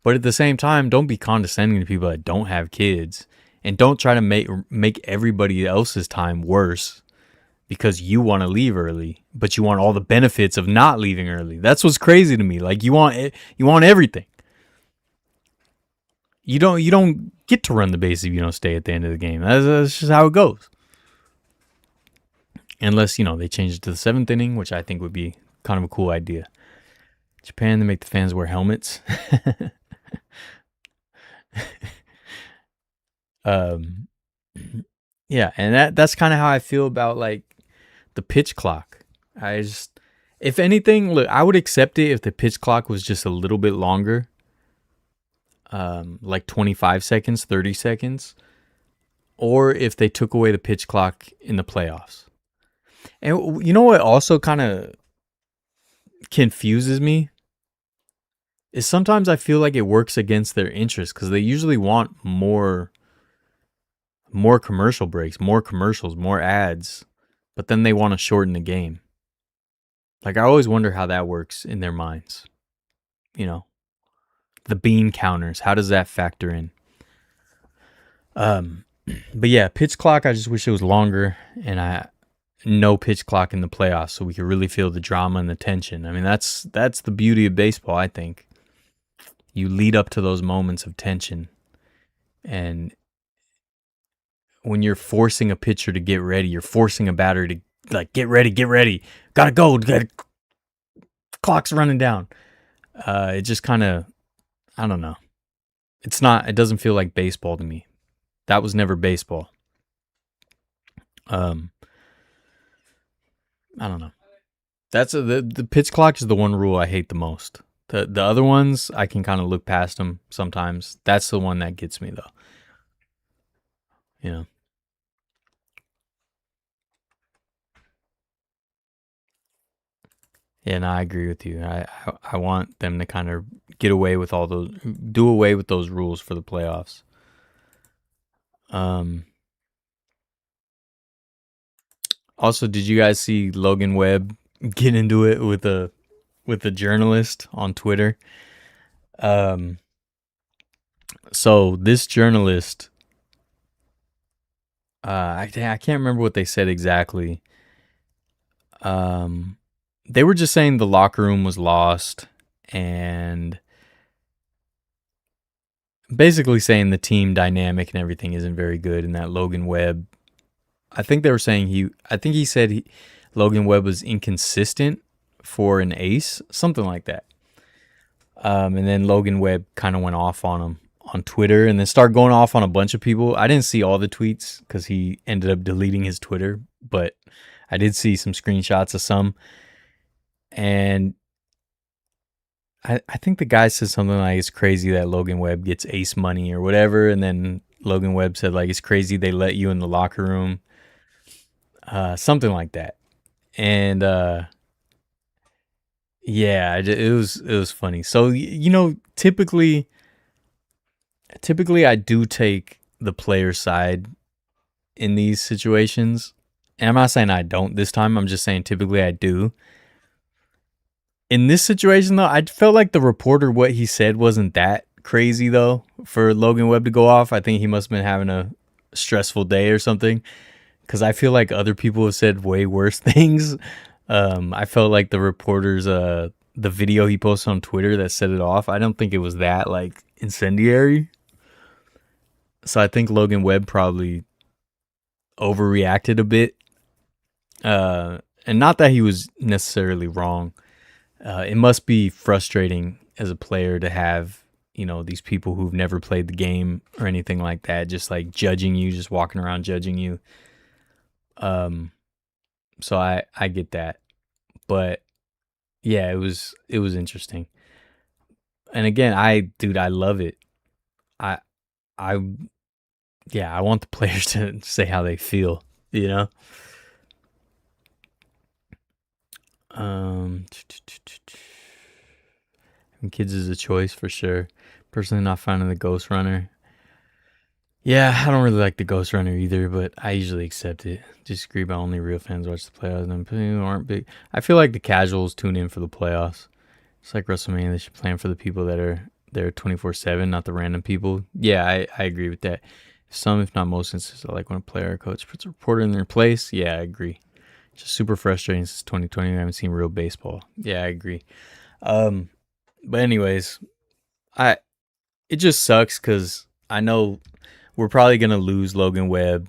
but at the same time, don't be condescending to people that don't have kids, and don't try to make everybody else's time worse because you want to leave early, but you want all the benefits of not leaving early. That's what's crazy to me. Like, you want everything. You don't get to run the base if you don't stay at the end of the game. That's just how it goes. Unless, you know, they change it to the 7th inning, which I think would be kind of a cool idea. Japan, they make the fans wear helmets. Yeah, and that's kind of how I feel about like the pitch clock. If anything, look, I would accept it if the pitch clock was just a little bit longer. Like 25 seconds, 30 seconds. Or if they took away the pitch clock in the playoffs. And you know what also kind of confuses me? Is sometimes I feel like it works against their interest because they usually want more commercial breaks, more commercials, more ads, but then they want to shorten the game. Like, I always wonder how that works in their minds. You know, the bean counters, how does that factor in? But yeah, pitch clock, I just wish it was longer, and no pitch clock in the playoffs so we could really feel the drama and the tension. I mean, that's the beauty of baseball, I think. You lead up to those moments of tension, and when you're forcing a pitcher to get ready, you're forcing a batter to like get ready, gotta go, clock's running down. It just kind of, I don't know. It doesn't feel like baseball to me. That was never baseball. I don't know. That's the pitch clock is the one rule I hate the most. The other ones, I can kind of look past them sometimes. That's the one that gets me though. You know. Yeah, no, I agree with you. I want them to kind of do away with those rules for the playoffs. Also, did you guys see Logan Webb get into it with a journalist on Twitter? So this journalist, I can't remember what they said exactly. They were just saying the locker room was lost and basically saying the team dynamic and everything isn't very good, and that Logan Webb, I think they were saying he said Logan Webb was inconsistent for an ace, something like that. And then Logan Webb kind of went off on him on Twitter and then start going off on a bunch of people. I didn't see all the tweets because he ended up deleting his Twitter, but I did see some screenshots of some. And I think the guy said something like it's crazy that Logan Webb gets ace money or whatever. And then Logan Webb said like it's crazy they let you in the locker room. Something like that. And yeah, it was funny. So typically I do take the player side in these situations. And I'm not saying I don't this time. I'm just saying typically I do. In this situation, though, I felt like the reporter, what he said wasn't that crazy, though, for Logan Webb to go off. I think he must have been having a stressful day or something. Because I feel like other people have said way worse things. I felt like the reporter's, the video he posted on Twitter that set it off, I don't think it was that, like, incendiary. So I think Logan Webb probably overreacted a bit. And not that he was necessarily wrong. It must be frustrating as a player to have, these people who've never played the game or anything like that, just like judging you, just walking around judging you. So I get that, but yeah, it was interesting. And again, I love it. I, I, yeah, I want the players to say how they feel, having kids is a choice for sure. Personally, not finding the Ghost Runner. Yeah, I don't really like the Ghost Runner either, but I usually accept it. Disagree, but only real fans watch the playoffs and people aren't big. I feel like the casuals tune in for the playoffs. It's like WrestleMania, they should plan for the people that are there 24/7, not the random people. Yeah, I agree with that. Some, if not most instances, I like when a player or coach puts a reporter in their place. Yeah, I agree. Just super frustrating since 2020. I haven't seen real baseball. Yeah, I agree. But anyways, it just sucks because I know we're probably gonna lose Logan Webb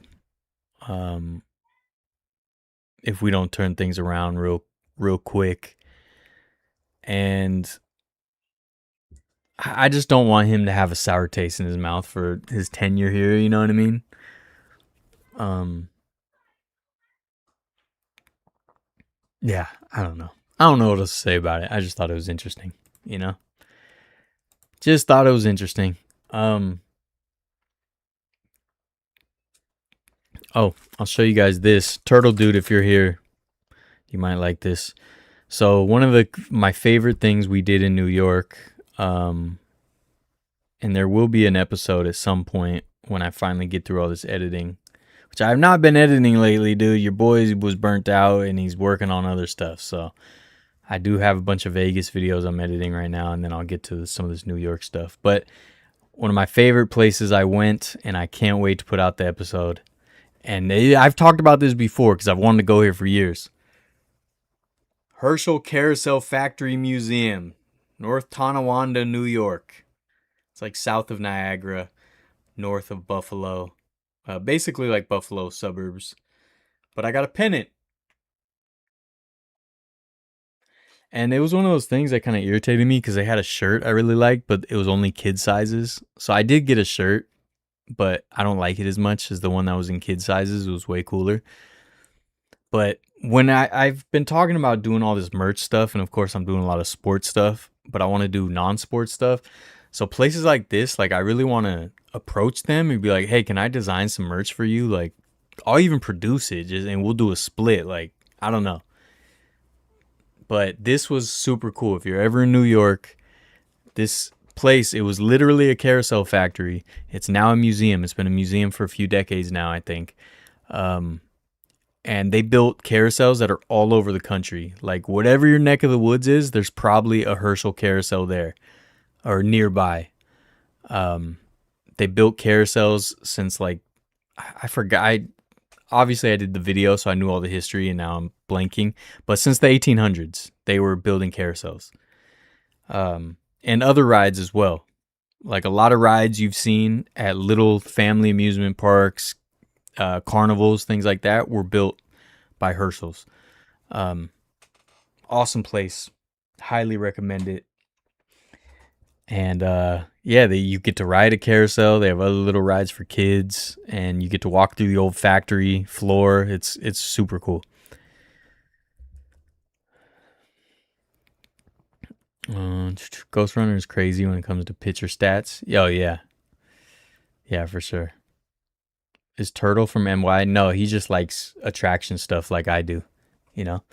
if we don't turn things around real quick. And I just don't want him to have a sour taste in his mouth for his tenure here, you know what I mean? Yeah, I don't know. I don't know what else to say about it. I just thought it was interesting, Just thought it was interesting. Oh, I'll show you guys this. Turtle Dude, if you're here, you might like this. So one of my favorite things we did in New York, and there will be an episode at some point when I finally get through all this editing, which I have not been editing lately, dude. Your boy was burnt out and he's working on other stuff. So I do have a bunch of Vegas videos I'm editing right now, and then I'll get to some of this New York stuff. But one of my favorite places I went, and I can't wait to put out the episode. And I've talked about this before because I've wanted to go here for years. Herschel Carousel Factory Museum, North Tonawanda, New York. It's like south of Niagara, north of Buffalo. Basically like Buffalo suburbs. But I got a pennant. And it was one of those things that kind of irritated me because they had a shirt I really liked, but it was only kid sizes. So I did get a shirt, but I don't like it as much as the one that was in kid sizes. It was way cooler. But when I've been talking about doing all this merch stuff, and of course I'm doing a lot of sports stuff, but I want to do non-sports stuff. So places like this, like I really want to approach them and be like, hey, can I design some merch for you? Like I'll even produce it and we'll do a split. Like, I don't know. But this was super cool. If you're ever in New York, this place, it was literally a carousel factory. It's now a museum. It's been a museum for a few decades now, I think. And they built carousels that are all over the country. Like whatever your neck of the woods is, there's probably a Herschel carousel there or nearby. They built carousels since like, I forgot. Obviously I did the video, so I knew all the history, and now I'm blanking. But since the 1800s, they were building carousels. And other rides as well. Like a lot of rides you've seen at little family amusement parks, carnivals, things like that were built by Herschel's. Awesome place. Highly recommend it. And yeah, you get to ride a carousel. They have other little rides for kids, and you get to walk through the old factory floor. It's super cool. Ghost Runner is crazy when it comes to pitcher stats. Oh yeah, yeah, for sure. Is Turtle from MY? No, he just likes attraction stuff like I do. You know,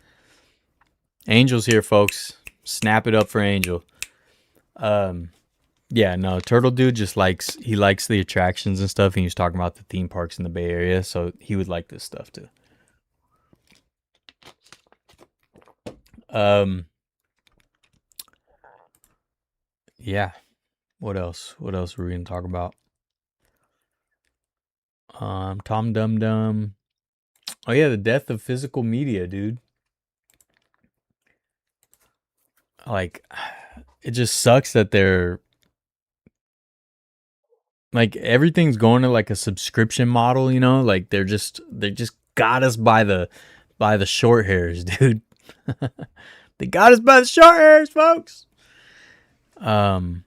Angel's here, folks. Snap it up for Angel. Yeah, no, Turtle Dude just likes the attractions and stuff, and he was talking about the theme parks in the Bay Area, so he would like this stuff too. Yeah. What else? What else were we gonna talk about? Tom Dum Dum. Oh yeah, the death of physical media, dude. Like, it just sucks that they're like everything's going to like a subscription model, you know? Like they just got us by the short hairs, dude. They got us by the short hairs, folks. Um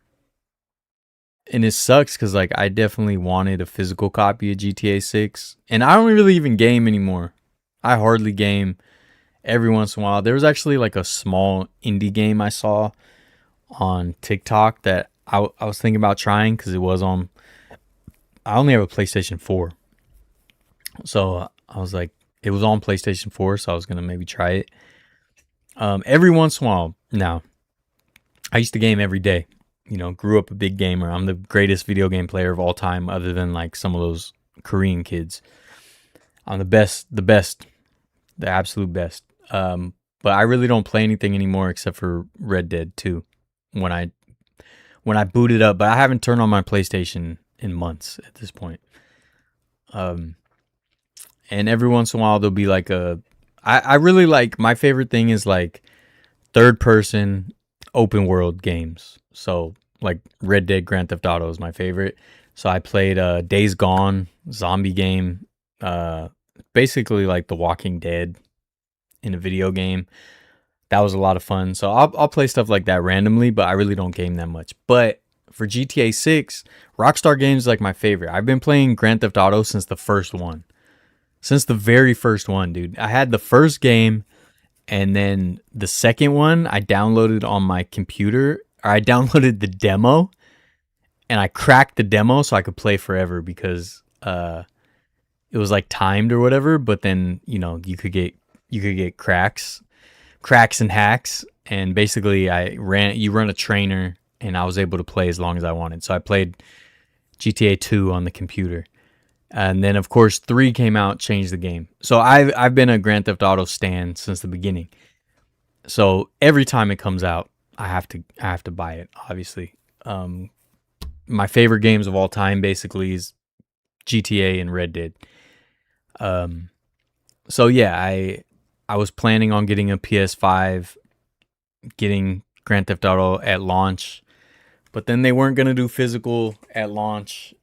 and it sucks cuz like I definitely wanted a physical copy of GTA 6, and I don't really even game anymore. I hardly game. Every once in a while there was actually like a small indie game I saw on TikTok that I was thinking about trying cuz it was on. I only have a PlayStation 4. So I was like, it was on PlayStation 4, so I was going to maybe try it. Every once in a while. Now, I used to game every day. You know, grew up a big gamer. I'm the greatest video game player of all time, other than like some of those Korean kids. I'm the absolute best. But I really don't play anything anymore except for Red Dead 2 when I boot it up. But I haven't turned on my PlayStation in months at this point. And every once in a while there'll be like I really like, my favorite thing is like third person open world games. So like Red Dead, Grand Theft Auto is my favorite. So I played Days Gone, zombie game, basically like The Walking Dead in a video game. That was a lot of fun. So I'll play stuff like that randomly, but I really don't game that much. But for GTA 6, Rockstar Games is like my favorite. I've been playing Grand Theft Auto since the first one. Since the very first one, dude. I had the first game, and then the second one I downloaded on my computer. Or I downloaded the demo, and I cracked the demo so I could play forever because it was like timed or whatever. But then, you know, you could get cracks and hacks, and basically you run a trainer, and I was able to play as long as I wanted. So I played GTA 2 on the computer. And then of course 3 came out, changed the game. So I've been a Grand Theft Auto stan since the beginning. So every time it comes out, I have to buy it, obviously. My favorite games of all time basically is GTA and Red Dead. So yeah, I was planning on getting a PS5, getting Grand Theft Auto at launch, but then they weren't going to do physical at launch.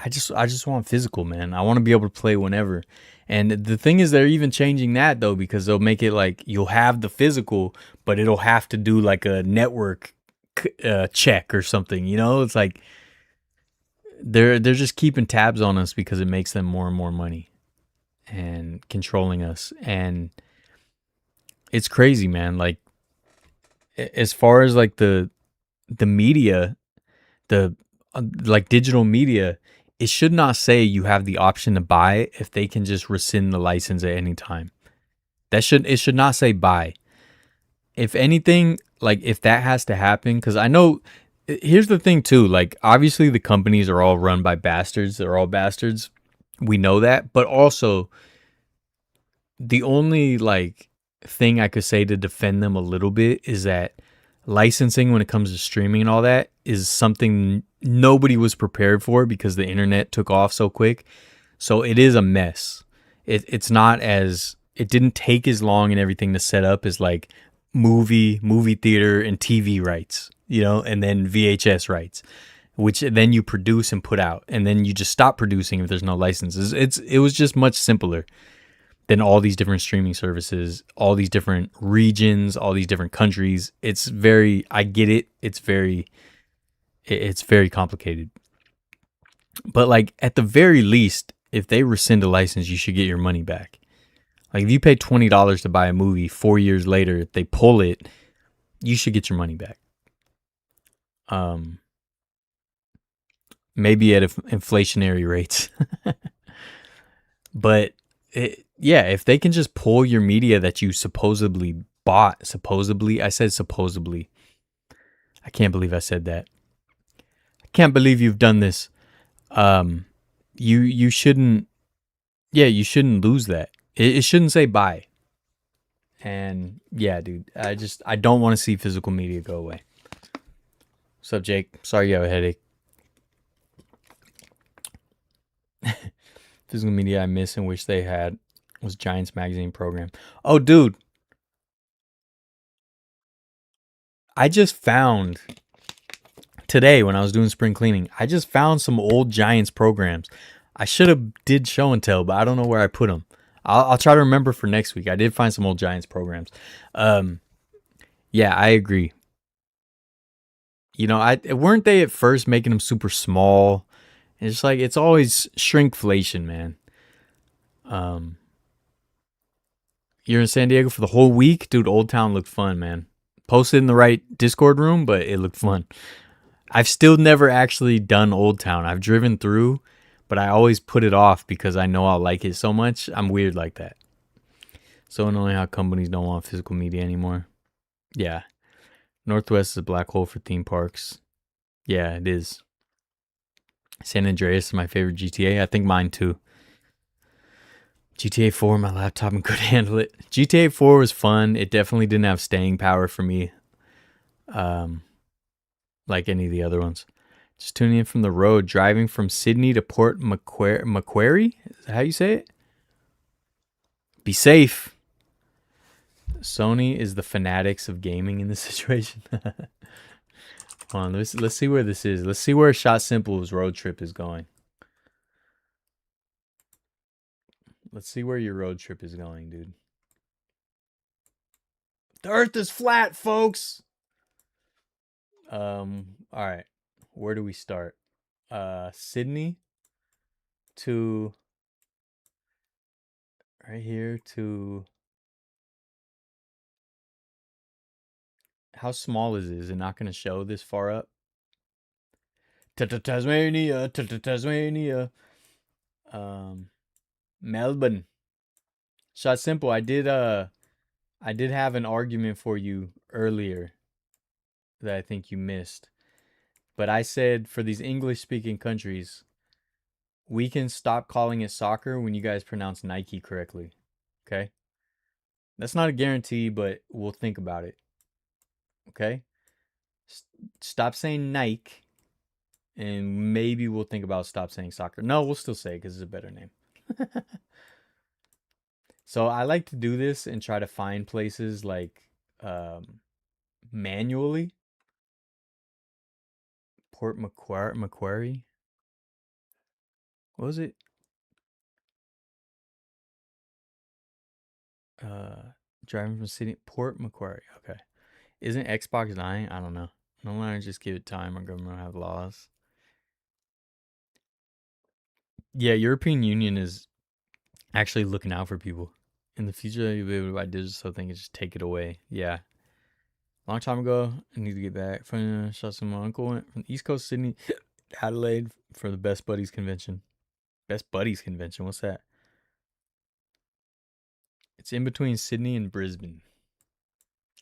I just want physical, man. I want to be able to play whenever. And the thing is, they're even changing that though, because they'll make it like you'll have the physical, but it'll have to do like a network check or something. You know, it's like they're just keeping tabs on us because it makes them more and more money and controlling us. And it's crazy, man. Like as far as like the media, the like digital media, it should not say you have the option to buy if they can just rescind the license at any time. It should not say buy. If anything, like if that has to happen, because I know, here's the thing too, like obviously the companies are all run by bastards. They're all bastards. We know that. But also the only like thing I could say to defend them a little bit is that licensing when it comes to streaming and all that is something nobody was prepared for because the internet took off so quick. So it is a mess. It didn't take as long and everything to set up as like movie theater and TV rights, you know, and then VHS rights, which then you produce and put out, and then you just stop producing if there's no licenses. It was just much simpler. than all these different streaming services, all these different regions, all these different countries. It's very, I get it. It's very complicated. But like at the very least, if they rescind a license, you should get your money back. Like if you pay $20 to buy a movie, 4 years later, if they pull it, you should get your money back. Maybe at inflationary rates. But yeah, if they can just pull your media that you supposedly bought, I said supposedly. I can't believe I said that. I can't believe you've done this. You shouldn't. Yeah, you shouldn't lose that. It shouldn't say buy. And yeah, dude, I don't want to see physical media go away. What's up, Jake? Sorry you have a headache. Physical media I miss and wish they had was Giants magazine program. Oh, dude. I just found today when I was doing spring cleaning, I just found some old Giants programs. I should have did show and tell, but I don't know where I put them. I'll try to remember for next week. I did find some old Giants programs. Yeah, I agree. You know, weren't they at first making them super small? It's like it's always shrinkflation, man. You're in San Diego for the whole week, dude. Old Town looked fun, man. Posted in the right Discord room, but it looked fun. I've still never actually done Old Town. I've driven through, but I always put it off because I know I'll like it so much. I'm weird like that. So annoying how companies don't want physical media anymore. Yeah. Northwest is a black hole for theme parks. Yeah, it is. San Andreas is my favorite GTA. I think mine too. GTA 4, my laptop and could handle it. GTA 4 was fun. It definitely didn't have staying power for me. Like any of the other ones. Just tuning in from the road, driving from Sydney to Port Macquarie? Is that how you say it? Be safe. Sony is the fanatics of gaming in this situation. Hold on, let's see where this is. Let's see where Shot Simple's road trip is going. Let's see where your road trip is going, dude. The earth is flat, folks. All right. Where do we start? Sydney to right here to how small is it? Is it not going to show this far up? Tasmania, Tasmania. Melbourne. Shot Simple, I did have an argument for you earlier that I think you missed. But I said for these English speaking countries, we can stop calling it soccer when you guys pronounce Nike correctly. Okay? That's not a guarantee, but we'll think about it. Okay? Stop saying Nike, and maybe we'll think about stop saying soccer. No, we'll still say it because it's a better name. So I like to do this and try to find places like manually. Port Macquarie. What was it? Driving from Sydney. Port Macquarie. Okay. Isn't Xbox dying? I don't know. No longer just give it time. Our government will have laws. Yeah, European Union is actually looking out for people. In the future, you'll be able to buy digital so they can just take it away. Yeah. Long time ago, I need to get back. Shot some my uncle went from East Coast Sydney, Adelaide for the Best Buddies convention. Best Buddies convention. What's that? It's in between Sydney and Brisbane.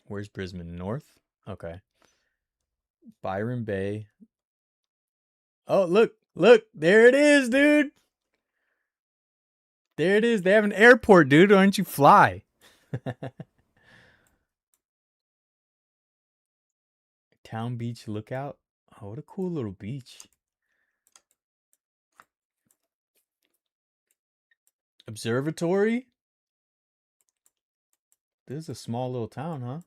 Where's Brisbane? North? Okay. Byron Bay. Oh, look. There it is, dude. There it is. They have an airport, dude. Why don't you fly? Town Beach Lookout. Oh, what a cool little beach. Observatory. This is a small little town, huh?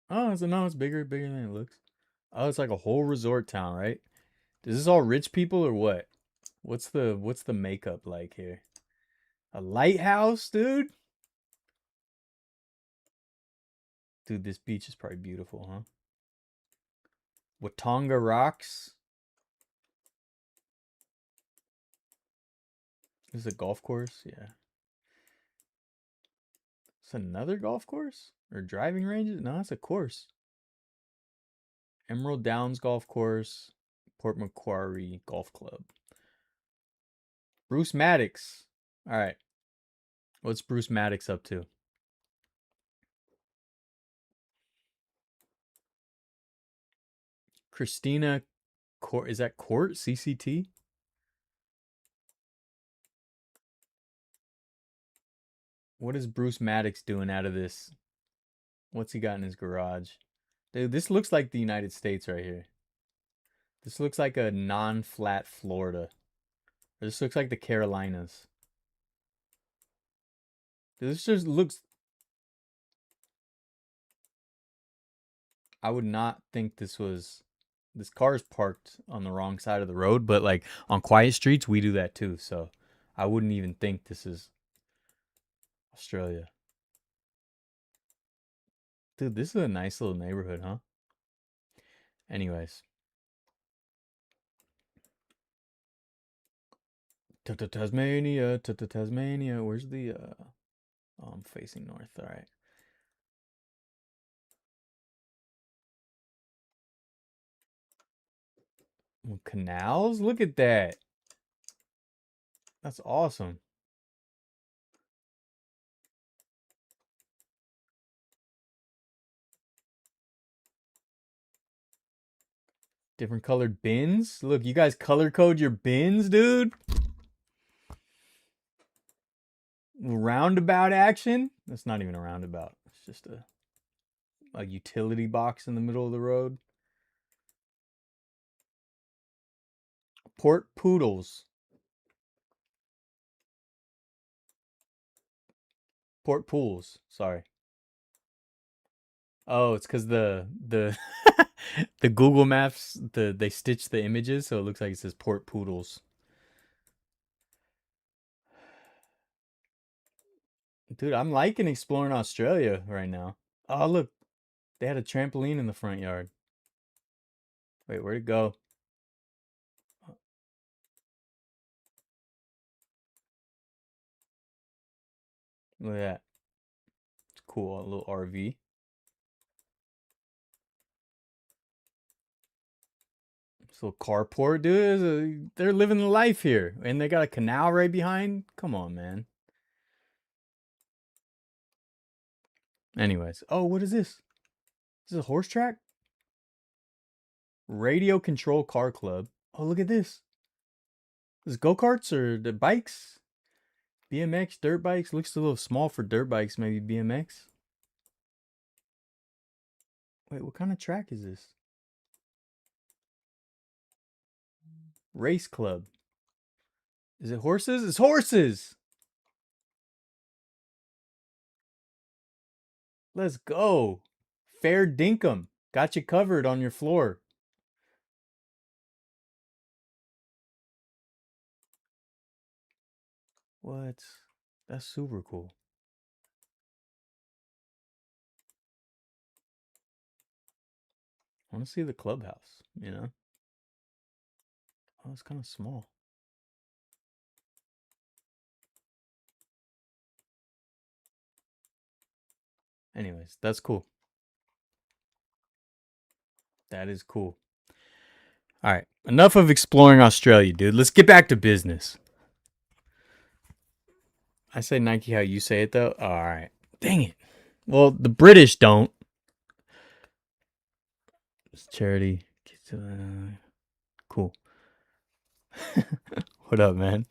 Oh, it's bigger than it looks. Oh, it's like a whole resort town, right? Is this all rich people or what? What's the makeup like here? A lighthouse, dude? Dude, this beach is probably beautiful, huh? Watonga Rocks. This is a golf course? Yeah. It's another golf course? Or driving ranges? No, it's a course. Emerald Downs Golf Course, Port Macquarie Golf Club. Bruce Maddox. All right. What's Bruce Maddox up to? Christina Court. Is that Court? CCT? What is Bruce Maddox doing out of this? What's he got in his garage? Dude, this looks like the United States right here. This looks like a non-flat Florida. This looks like the Carolinas. Dude, this just looks... I would not think this was... This car is parked on the wrong side of the road, but like on quiet streets, we do that too. So I wouldn't even think this is Australia. Dude, this is a nice little neighborhood, huh? Anyways. Tasmania, Tasmania. Where's the oh, I'm facing north. All right. Canals? Look at that. That's awesome. Different colored bins. Look, you guys color code your bins, dude. Roundabout action. That's not even a roundabout. It's just a utility box in the middle of the road. Port Poodles. Port Pools. Sorry. Oh, it's because the the Google Maps they stitch the images so it looks like it says Port Poodles. Dude, I'm liking exploring Australia right now. Oh, look, they had a trampoline in the front yard. Wait, where'd it go? Look at that. It's cool, a little RV. This little carport, dude. They're living the life here. And they got a canal right behind. Come on, man. Anyways. Oh, what is this? This is a horse track? Radio Control Car Club. Oh, look at this. This is go-karts or the bikes? BMX, dirt bikes. Looks a little small for dirt bikes, maybe BMX. Wait, what kind of track is this? Race Club. Is it horses? It's horses! Let's go. Fair dinkum. Got you covered on your floor. What? That's super cool. I want to see the clubhouse, you know? Oh, it's kind of small. Anyways, that's cool. That is cool. All right, enough of exploring Australia, dude. Let's get back to business. I say Nike how you say it, though. Oh, all right. Dang it. Well, the British don't. It's charity. Cool. What up, man?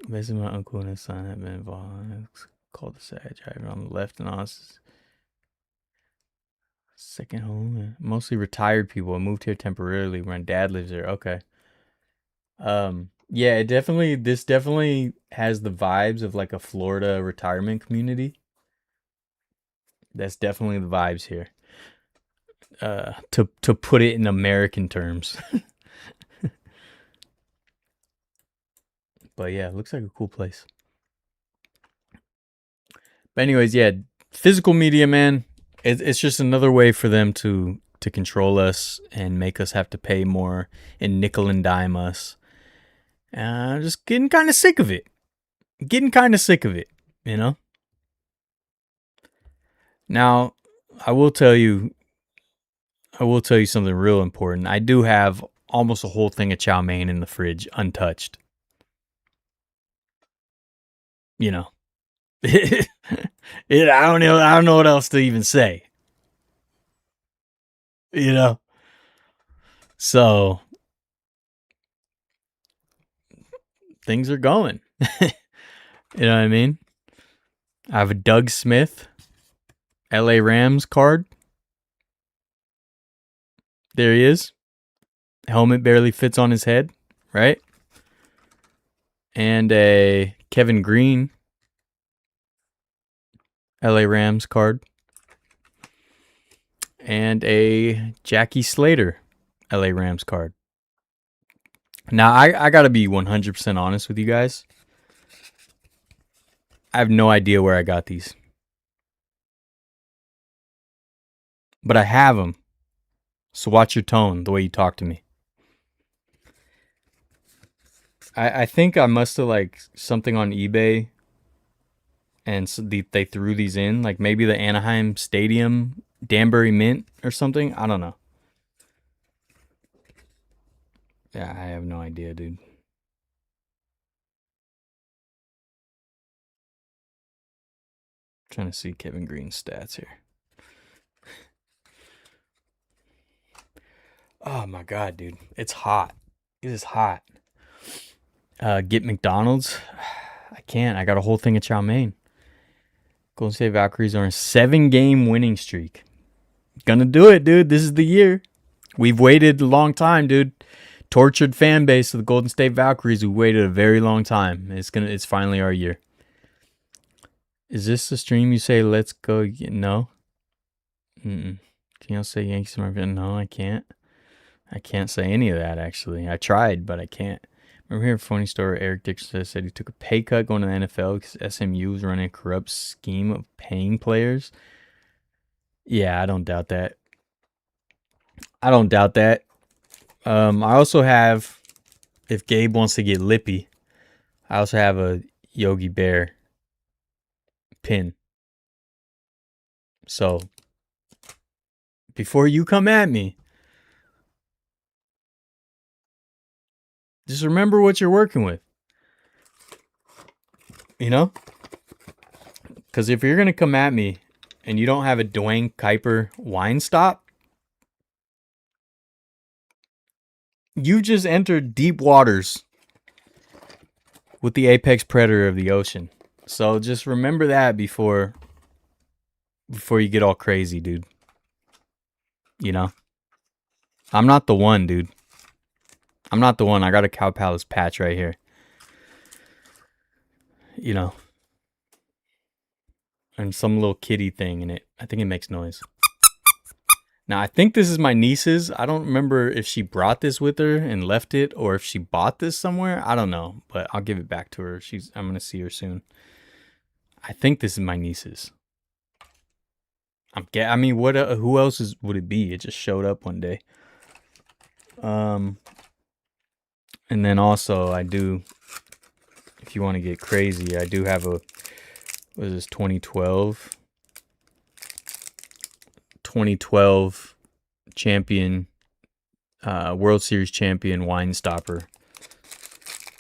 Basically, my uncle and his son have been involved. Called the sad driver on the left and on second home. Mostly retired people. I moved here temporarily. My dad lives there. Okay. Yeah, this definitely has the vibes of like a Florida retirement community. That's definitely the vibes here. To put it in American terms. But yeah, it looks like a cool place. But anyways, yeah, physical media, man. It's just another way for them to control us and make us have to pay more and nickel and dime us. I'm just getting kind of sick of it. You know? Now, I will tell you something real important. I do have almost a whole thing of chow mein in the fridge, untouched. You know. I don't know what else to even say. You know. So things are going. You know what I mean? I have a Doug Smith LA Rams card. There he is. Helmet barely fits on his head, right? And a Kevin Green LA Rams card. And a Jackie Slater LA Rams card. Now, I got to be 100% honest with you guys. I have no idea where I got these. But I have them. So watch your tone, the way you talk to me. I think I must have like something on eBay, and so they threw these in, like maybe the Anaheim Stadium Danbury Mint or something. I don't know. Yeah, I have no idea, dude. Trying to see Kevin Green's stats here. Oh my god, dude. It's hot. It is hot. Get McDonald's. I can't. I got a whole thing of chow mein. Golden State Valkyries are on a 7-game winning streak. Gonna do it, dude. This is the year. We've waited a long time, dude. Tortured fan base of the Golden State Valkyries. We waited a very long time. It's finally our year. Is this the stream you say let's go? No. Can you say Yankees? No, I can't. I can't say any of that, actually. I tried, but I can't. Remember hearing a funny story? Eric Dixon said he took a pay cut going to the NFL because SMU was running a corrupt scheme of paying players. Yeah, I don't doubt that. I also have, if Gabe wants to get lippy, I also have a Yogi Bear pin. So, before you come at me, just remember what you're working with. You know? Because if you're going to come at me and you don't have a Dwayne Kuiper wine stop, you just entered deep waters with the apex predator of the ocean. So just remember that before you get all crazy, dude. You know? I'm not the one, dude. I'm not the one. I got a Cow Palace patch right here. You know. And some little kitty thing in it. I think it makes noise. Now, I think this is my niece's. I don't remember if she brought this with her and left it or if she bought this somewhere. I don't know, but I'll give it back to her. I'm going to see her soon. I think this is my niece's. I mean, who else would it be? It just showed up one day. And then also I do, if you want to get crazy, I do have what is this, 2012 champion, World Series champion wine stopper.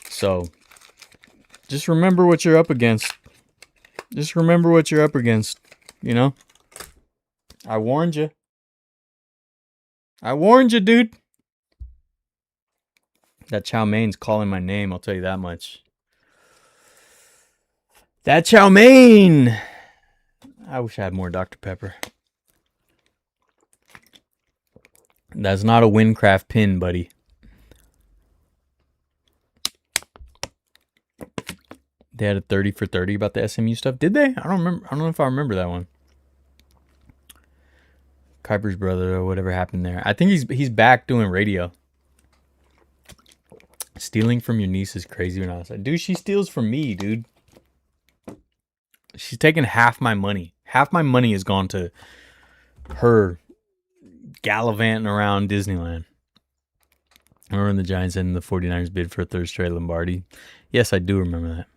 So just remember what you're up against. You know? I warned you. Dude. That chow mein's calling my name, I'll tell you that much. That chow mein! I wish I had more Dr. Pepper. That's not a Windcraft pin, buddy. They had a 30 for 30 about the SMU stuff. Did they? I don't remember. I don't know if I remember that one. Kuiper's brother or whatever happened there. I think he's back doing radio. Stealing from your niece is crazy when I was like, dude, she steals from me, dude. She's taking half my money. Half my money has gone to her gallivanting around Disneyland. Remember when the Giants and the 49ers bid for a third straight Lombardi? Yes, I do remember that.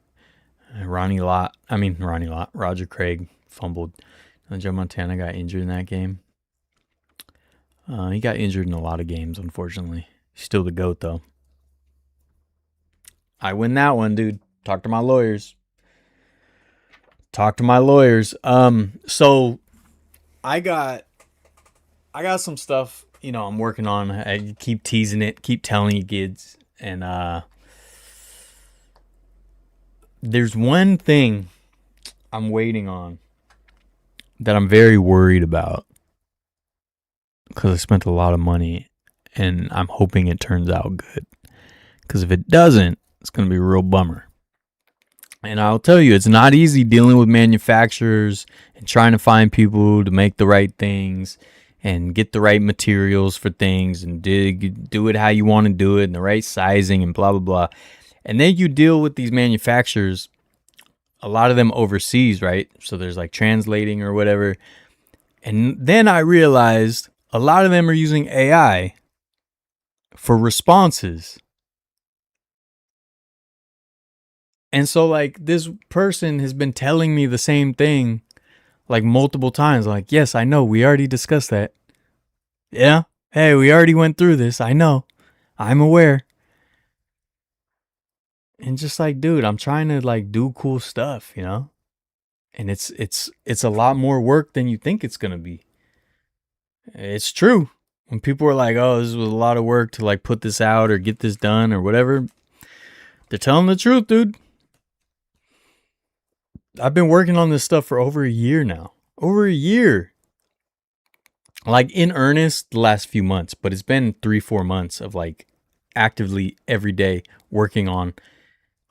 Roger Craig fumbled. Joe Montana got injured in that game. He got injured in a lot of games, unfortunately. He's still the GOAT, though. I win that one, dude. Talk to my lawyers. So I got some stuff, I'm working on. I keep teasing it, keep telling you kids. And there's one thing I'm waiting on that I'm very worried about because I spent a lot of money and I'm hoping it turns out good. Because if it doesn't, it's going to be a real bummer. And I'll tell you, it's not easy dealing with manufacturers and trying to find people to make the right things and get the right materials for things and do it how you want to do it and the right sizing and blah, blah, blah. And then you deal with these manufacturers, a lot of them overseas, right? So there's like translating or whatever. And then I realized a lot of them are using AI for responses. And so like this person has been telling me the same thing like multiple times. Like, yes, I know. We already discussed that. Yeah. Hey, we already went through this. I know. I'm aware. And just like, dude, I'm trying to like do cool stuff, And it's a lot more work than you think it's going to be. It's true. When people are like, oh, this was a lot of work to like put this out or get this done or whatever, they're telling the truth, dude. I've been working on this stuff for over a year now. Over a year. Like in earnest the last few months, but it's been 3-4 months of like actively every day working on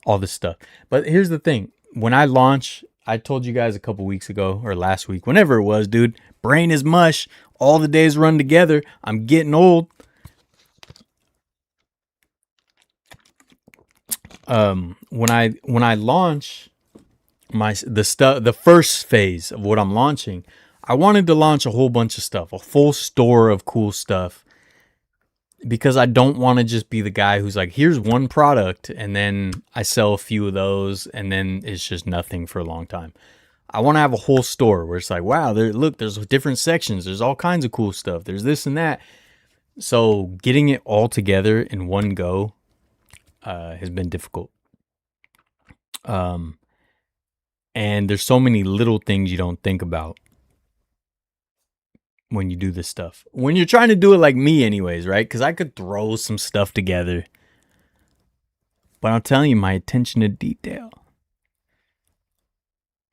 all this stuff. But here's the thing. When I launch, I told you guys a couple weeks ago or last week, whenever it was, dude, brain is mush. All the days run together. I'm getting old. When I launch the first phase of what I'm launching, I wanted to launch a whole bunch of stuff, a full store of cool stuff, because I don't want to just be the guy who's like, here's one product and then I sell a few of those and then it's just nothing for a long time. I want to have a whole store where it's like, wow, there's different sections. There's all kinds of cool stuff. There's this and that. So getting it all together in one go has been difficult. And there's so many little things you don't think about when you do this stuff. When you're trying to do it like me anyways, right? Because I could throw some stuff together. But I'm telling you, my attention to detail.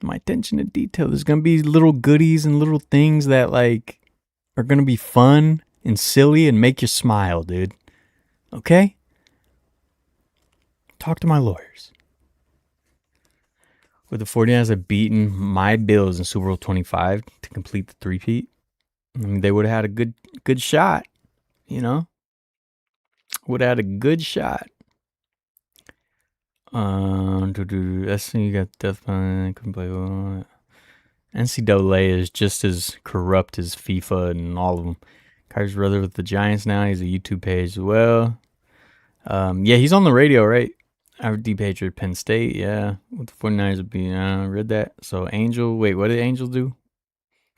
There's going to be little goodies and little things that like are going to be fun and silly and make you smile, dude. Okay? Talk to my lawyers. With the 49ers have beaten my Bills in Super Bowl 25 to complete the three-peat, I mean, they would have had a good shot, Would have had a good shot. You got Death Penalty, couldn't play. NCAA is just as corrupt as FIFA and all of them. Kyrie's brother with the Giants now. He's a YouTube page as well. Yeah, he's on the radio, right? D Patriot, Penn State, yeah. With the 49ers would be, read that. So Angel, wait, what did Angel do?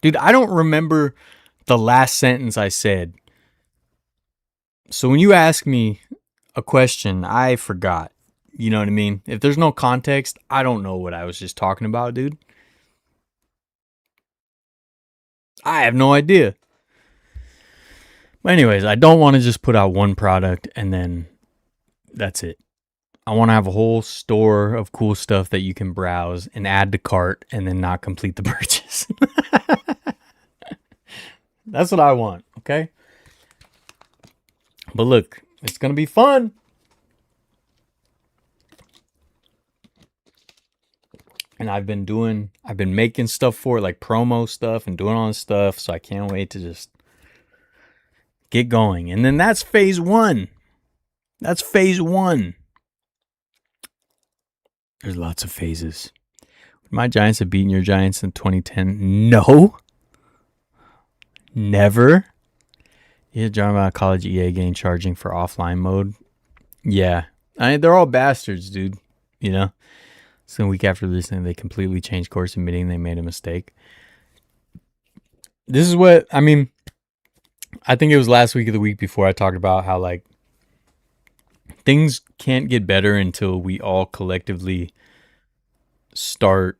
Dude, I don't remember the last sentence I said. So when you ask me a question, I forgot. You know what I mean? If there's no context, I don't know what I was just talking about, dude. I have no idea. But anyways, I don't want to just put out one product and then that's it. I want to have a whole store of cool stuff that you can browse and add to cart and then not complete the purchase. That's what I want, okay? But look, it's going to be fun. And I've been making stuff for it, like promo stuff and doing all this stuff. So I can't wait to just get going. And then that's phase one. There's lots of phases. My Giants have beaten your Giants in 2010. No. Never. Yeah, talking about a college EA game charging for offline mode. Yeah, they're all bastards, dude. You know. So a week after listening, they completely changed course, admitting they made a mistake. This is what I mean. I think it was last week or the week before I talked about how like things can't get better until we all collectively start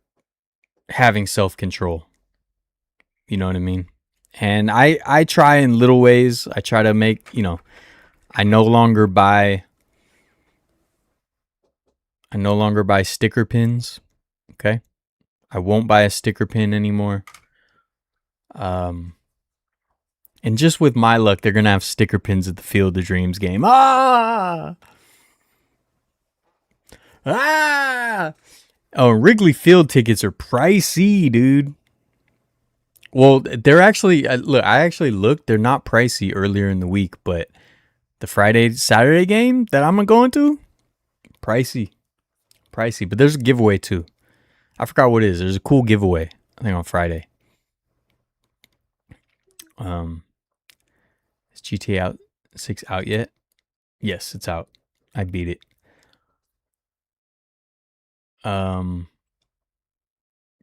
having self-control. You know what I mean? And I try in little ways. I try to make, I no longer buy sticker pins. Okay? I won't buy a sticker pin anymore. And just with my luck, they're going to have sticker pins at the Field of Dreams game. Ah! Oh, Wrigley Field tickets are pricey, dude. Well, they're actually, I actually looked. They're not pricey earlier in the week, but the Saturday game that I'm going to, pricey. But there's a giveaway too. I forgot what it is. There's a cool giveaway, I think on Friday. Is GTA 6 out yet? Yes, it's out. I beat it.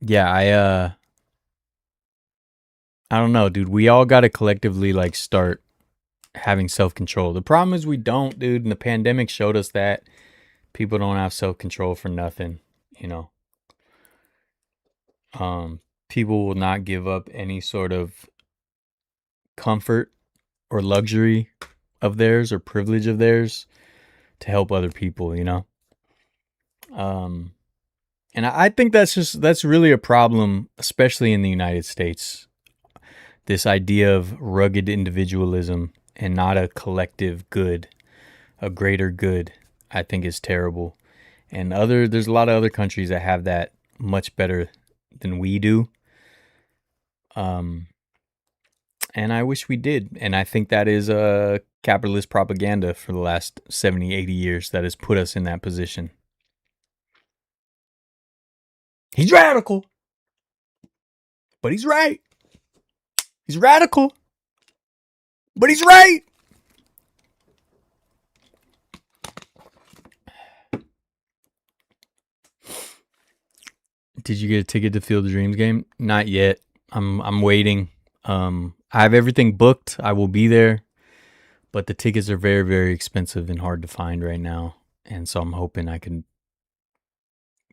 Yeah, I don't know, dude. We all got to collectively like start having self-control. The problem is we don't, dude. And the pandemic showed us that people don't have self-control for nothing, you know. People will not give up any sort of comfort or luxury of theirs or privilege of theirs to help other people, you know. And I think that's really a problem, especially in the United States. This idea of rugged individualism and not a collective good, a greater good, I think is terrible. And there's a lot of other countries that have that much better than we do. And I wish we did. And I think that is a capitalist propaganda for the last 70, 80 years that has put us in that position. He's radical, but he's right. He's radical, but he's right. Did you get a ticket to Field of Dreams game? Not yet. I'm waiting. I have everything booked. I will be there, but the tickets are very, very expensive and hard to find right now. And so I'm hoping I can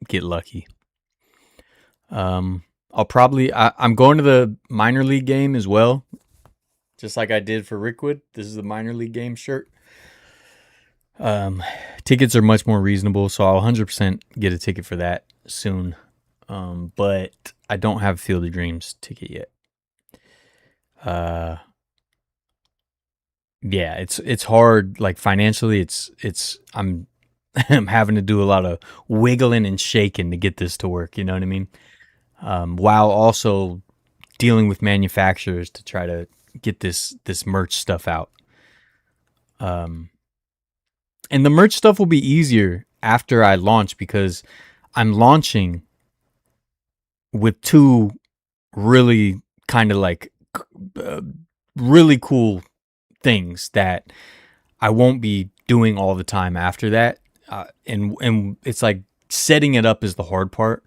get lucky. I'm going to the minor league game as well, just like I did for Rickwood. This is the minor league game shirt. Tickets are much more reasonable, so I'll 100% get a ticket for that soon. But I don't have Field of Dreams ticket yet. Yeah, it's hard. Like financially, I'm I'm having to do a lot of wiggling and shaking to get this to work. You know what I mean? While also dealing with manufacturers to try to get this merch stuff out. And the merch stuff will be easier after I launch because I'm launching with two really kind of like really cool things that I won't be doing all the time after that. And it's like setting it up is the hard part.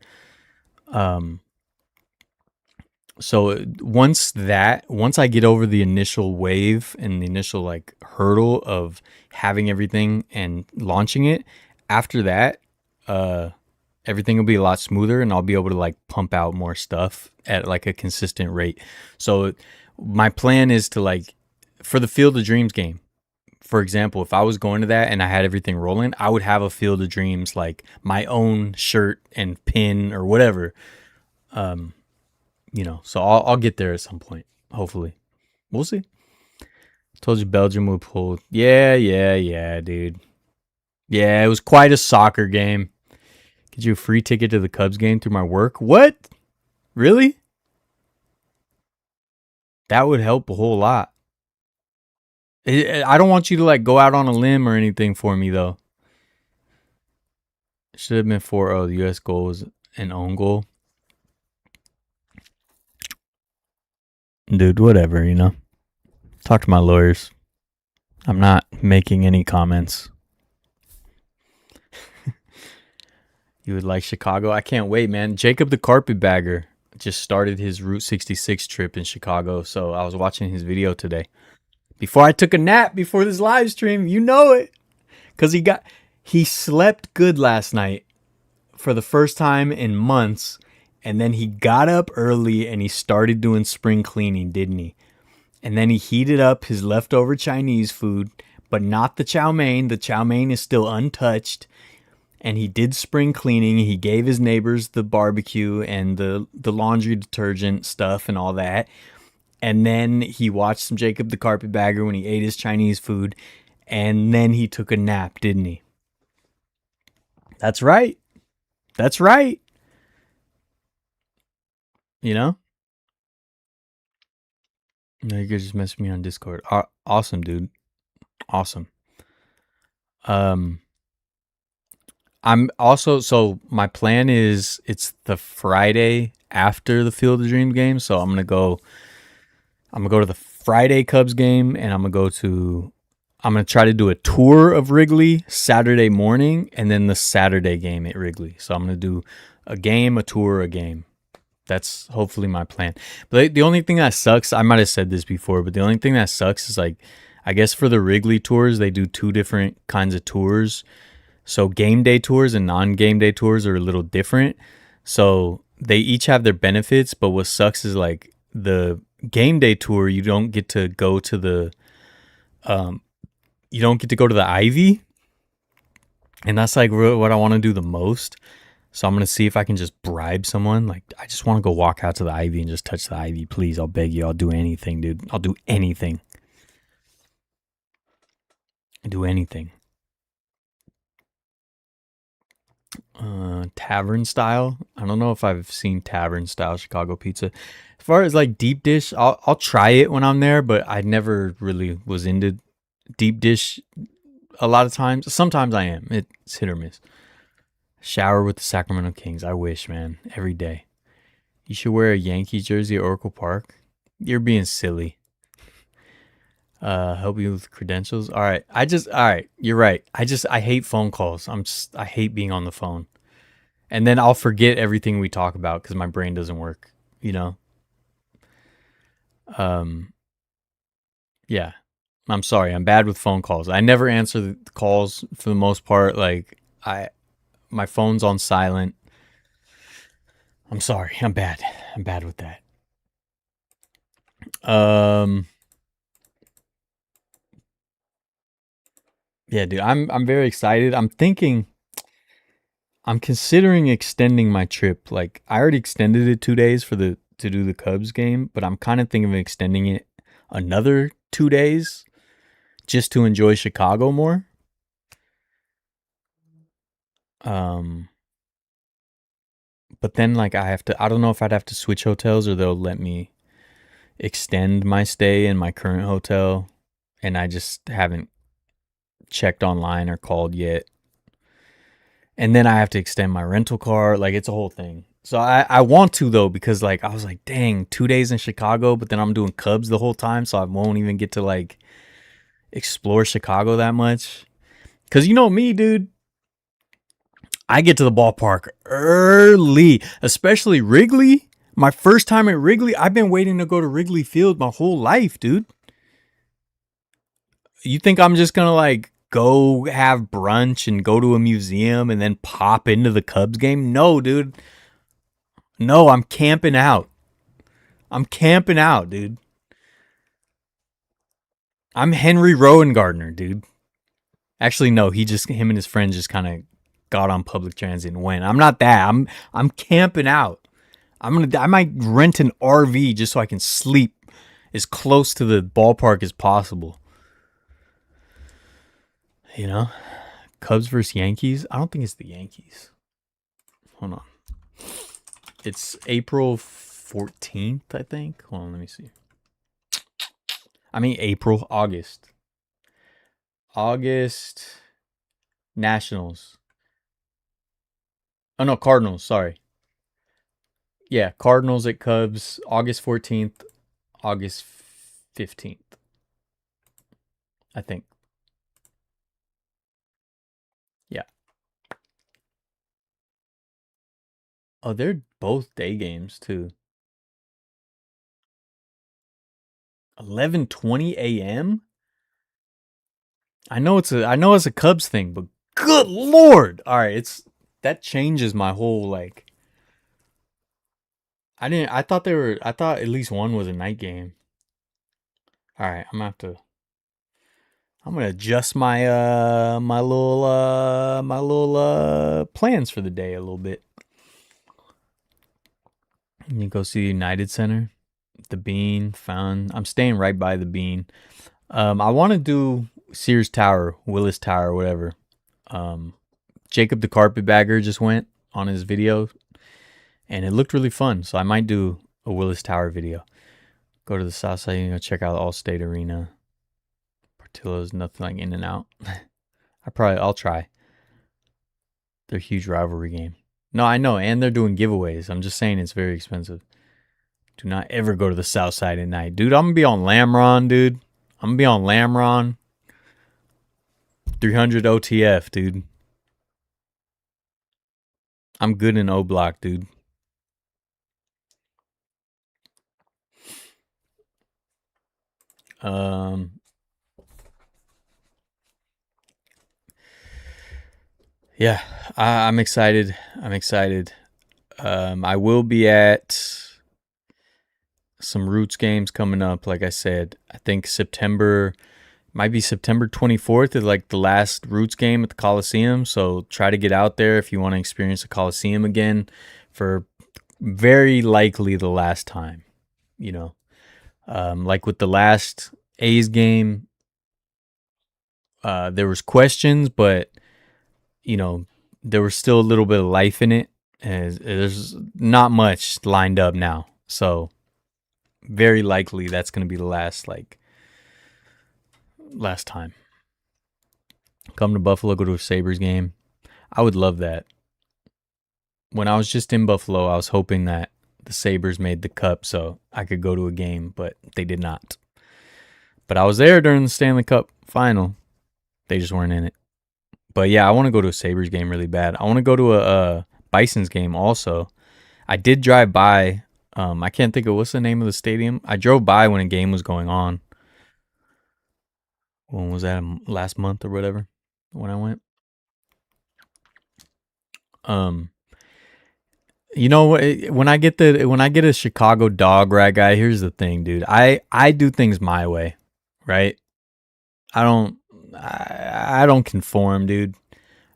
So once I get over the initial wave and the initial like hurdle of having everything and launching it, after that, everything will be a lot smoother and I'll be able to like pump out more stuff at like a consistent rate. So my plan is to like, for the Field of Dreams game, for example, if I was going to that and I had everything rolling, I would have a Field of Dreams, like my own shirt and pin or whatever. So I'll get there at some point. Hopefully, we'll see. Told you Belgium would pull. Yeah, dude. Yeah, it was quite a soccer game. Get you a free ticket to the Cubs game through my work. What? Really? That would help a whole lot. I don't want you to like go out on a limb or anything for me though. It should have been 4-0. The U.S. goal was an own goal. Dude, whatever, Talk to my lawyers. I'm not making any comments. You would like Chicago? I can't wait, man. Jacob the Carpetbagger just started his Route 66 trip in Chicago, so I was watching his video today. Before I took a nap before this live stream, you know it. Cuz he slept good last night for the first time in months, and then he got up early and he started doing spring cleaning, didn't he? And then he heated up his leftover Chinese food, but not the chow mein. The chow mein is still untouched. And he did spring cleaning. He gave his neighbors the barbecue and the laundry detergent stuff and all that. And then he watched some Jacob the Carpetbagger when he ate his Chinese food. And then he took a nap, didn't he? That's right. That's right. You know? No, you guys just messaged me on Discord. Awesome, dude. Awesome. I'm also, so my plan is it's the Friday after the Field of Dreams game, so I'm gonna go to the Friday Cubs game, and I'm gonna try to do a tour of Wrigley Saturday morning, and then the Saturday game at Wrigley. So I'm gonna do a game, a tour, a game. That's hopefully my plan. But the only thing that sucks, I might have said this before, but the only thing that sucks is like, I guess for the Wrigley tours, they do two different kinds of tours. So game day tours and non-game day tours are a little different. So they each have their benefits, but what sucks is like the game day tour, you don't get to go to the Ivy. And that's like what I want to do the most. So I'm going to see if I can just bribe someone. Like, I just want to go walk out to the Ivy and just touch the Ivy. Please, I'll beg you. I'll do anything, dude. I'll do anything. Do anything. Tavern style. I don't know if I've seen tavern style Chicago pizza. As far as like deep dish, I'll try it when I'm there, but I never really was into deep dish a lot of times. Sometimes I am. It's hit or miss. Shower with the Sacramento Kings. I wish, man. Every day. You should wear a Yankees jersey at Oracle Park. You're being silly. Help you with credentials. All right. You're right. I hate phone calls. I hate being on the phone. And then I'll forget everything we talk about because my brain doesn't work, Yeah. I'm sorry. I'm bad with phone calls. I never answer the calls for the most part. Like, my phone's on silent. I'm sorry. I'm bad. I'm bad with that. Yeah, dude. I'm very excited. I'm considering extending my trip. Like, I already extended it 2 days to do the Cubs game, but I'm kind of thinking of extending it another 2 days just to enjoy Chicago more. But then like I don't know if I'd have to switch hotels or they'll let me extend my stay in my current hotel, and I just haven't checked online or called yet. And then I have to extend my rental car. Like, it's a whole thing. So I want to, though, because like I was like, dang, 2 days in Chicago, but then I'm doing Cubs the whole time, so I won't even get to like explore Chicago that much. Because you know me, dude. I get to the ballpark early, especially Wrigley. My first time at Wrigley, I've been waiting to go to Wrigley Field my whole life, dude. You think I'm just going to like go have brunch and go to a museum and then pop into the Cubs game? No, dude. No, I'm camping out. I'm camping out, dude. I'm Henry Rowan-Gardner, dude. Actually, no, him and his friends just kind of got on public transit and went. I'm not that. I'm camping out. I might rent an RV just so I can sleep as close to the ballpark as possible. You know? Cubs versus Yankees? I don't think it's the Yankees. Hold on. It's April 14th, I think. Hold on, let me see. August. August Nationals. Oh no, Cardinals, sorry. Yeah, Cardinals at Cubs, August 14th August 15th, I think. Yeah. Oh, they're both day games too. 11:20 a.m. I know it's a Cubs thing, but good lord! All right, that changes my whole like. I thought at least one was a night game. All right, I'm gonna adjust my little plans for the day a little bit. You go see United Center, the Bean. I'm staying right by the Bean. I want to do Sears Tower, Willis Tower, whatever. Jacob the Carpetbagger just went on his video, and it looked really fun. So I might do a Willis Tower video. Go to the south side, check out Allstate Arena. Portillo's nothing like in and out. I'll try. They're a huge rivalry game. No, I know, and they're doing giveaways. I'm just saying it's very expensive. Do not ever go to the south side at night. Dude, I'm gonna be on Lamron, dude. I'm gonna be on Lamron. 300 OTF, dude. I'm good in O Block, dude. Yeah, I'm excited. I will be at some Roots games coming up. Like I said, I think might be September 24th is like the last Roots game at the Coliseum. So try to get out there if you want to experience the Coliseum again for very likely the last time, like with the last A's game, there was questions, but there was still a little bit of life in it. And there's not much lined up now. So very likely that's going to be the last time. Come to Buffalo, go to a Sabres game. I would love that. When I was just in Buffalo, I was hoping that the Sabres made the Cup so I could go to a game, but they did not. But I was there during the Stanley Cup final. They just weren't in it. But yeah, I want to go to a Sabres game really bad. I want to go to a Bison's game also. I did drive by. I can't think of what's the name of the stadium. I drove by when a game was going on. When was that? Last month or whatever when I went. When I get a Chicago dog rat guy, here's the thing, dude. I do things my way, right? I don't conform, dude.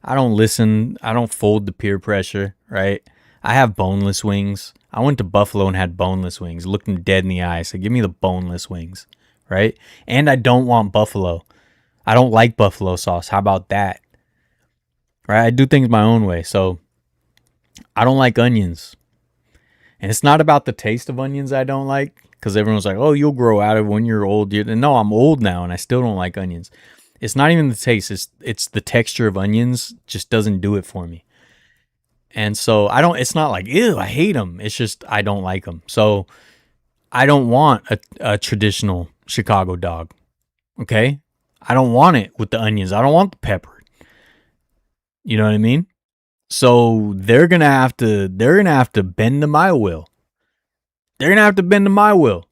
I don't listen. I don't fold to peer pressure, right? I have boneless wings. I went to Buffalo and had boneless wings. Looked them dead in the eye. Said, give me the boneless wings, right? And I don't want buffalo. I don't like buffalo sauce. How about that? Right? I do things my own way. So I don't like onions. And it's not about the taste of onions I don't like. Because everyone's like, oh, you'll grow out of it when you're old. No, I'm old now and I still don't like onions. It's not even the taste. It's the texture of onions just doesn't do it for me. And so it's not like, ew, I hate them. It's just, I don't like them. So I don't want a traditional Chicago dog. Okay. I don't want it with the onions. I don't want the pepper. You know what I mean? So they're going to have to bend to my will. They're going to have to bend to my will.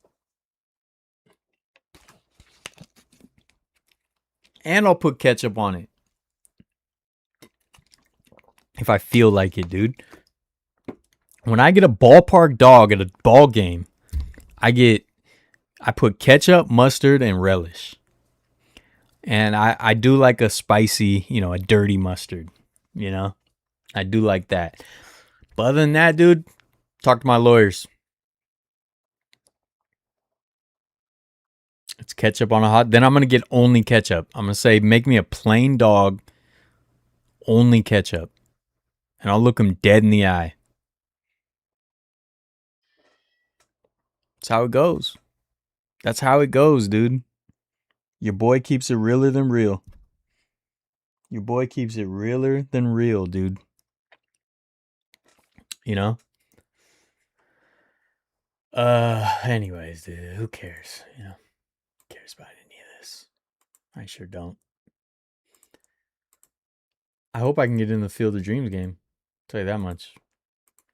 And I'll put ketchup on it. If I feel like it, dude. When I get a ballpark dog at a ball game, I put ketchup, mustard, and relish. And I do like a spicy, a dirty mustard, I do like that. But other than that, dude, talk to my lawyers. It's ketchup on a hot. Then I'm going to get only ketchup. I'm going to say, make me a plain dog, only ketchup. And I'll look them dead in the eye. That's how it goes. That's how it goes, dude. Your boy keeps it realer than real. Your boy keeps it realer than real, dude. Anyways, dude, who cares? You know, who cares about any of this? I sure don't. I hope I can get in the Field of Dreams game. I'll tell you that much.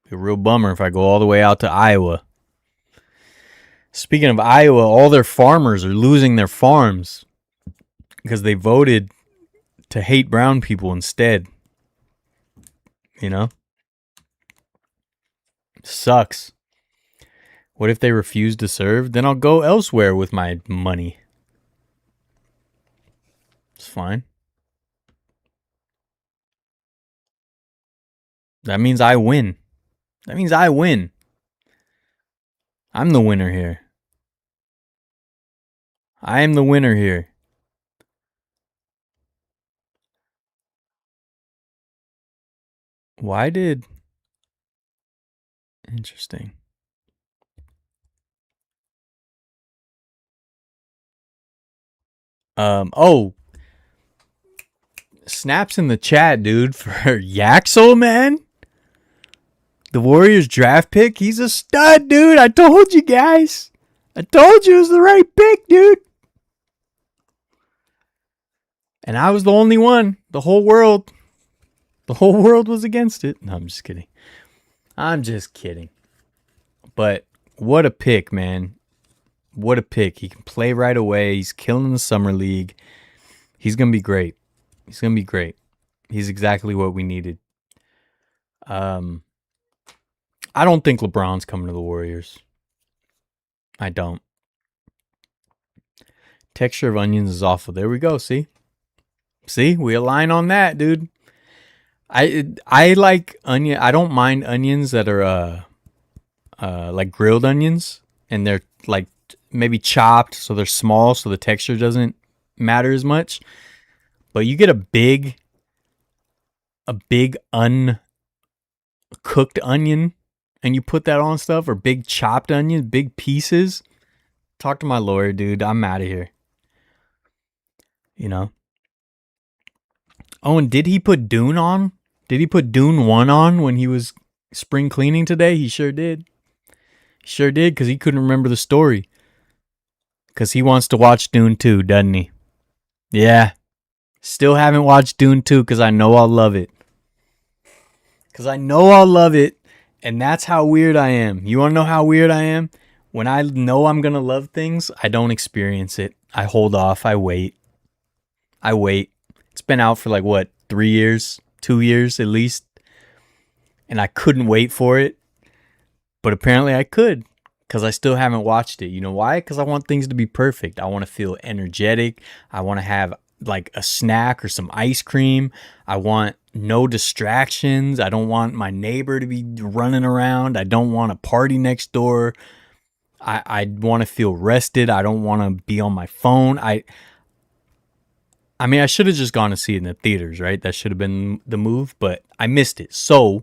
Be a real bummer if I go all the way out to Iowa. Speaking of Iowa, all their farmers are losing their farms because they voted to hate brown people instead. You know? Sucks. What if they refuse to serve? Then I'll go elsewhere with my money. It's fine. That means I win. That means I win. I'm the winner here. I am the winner here. Why did... Interesting. Oh. Snaps in the chat, dude, for Yaxel, man. The Warriors draft pick. He's a stud, dude. I told you guys. I told you it was the right pick, dude. And I was the only one. The whole world was against it. No, I'm just kidding. But what a pick, man. What a pick. He can play right away. He's killing the summer league. He's going to be great. He's exactly what we needed. I don't think LeBron's coming to the Warriors. I don't. Texture of onions is awful. There we go. See, we align on that, dude. I like onion. I don't mind onions that are like grilled onions, and they're like maybe chopped, so they're small, so the texture doesn't matter as much. But you get a big uncooked onion, and you put that on stuff, or big chopped onion, big pieces. Talk to my lawyer, dude. I'm out of here. You know. Oh, and did he put Dune on? Did he put Dune 1 on when he was spring cleaning today? He sure did. Because he couldn't remember the story. Because he wants to watch Dune 2, doesn't he? Yeah. Still haven't watched Dune 2 because I know I'll love it. And that's how weird I am. You want to know how weird I am? When I know I'm going to love things, I don't experience it. I hold off. I wait. It's been out for like, what, 3 years? 2 years at least. And I couldn't wait for it. But apparently I could. Because I still haven't watched it. You know why? Because I want things to be perfect. I want to feel energetic. I want to have like a snack or some ice cream. I want no distractions. I don't want my neighbor to be running around. I don't want a party next door. I want to feel rested. I don't want to be on my phone. I mean, I should have just gone to see it in the theaters, right? That should have been the move, but I missed it. So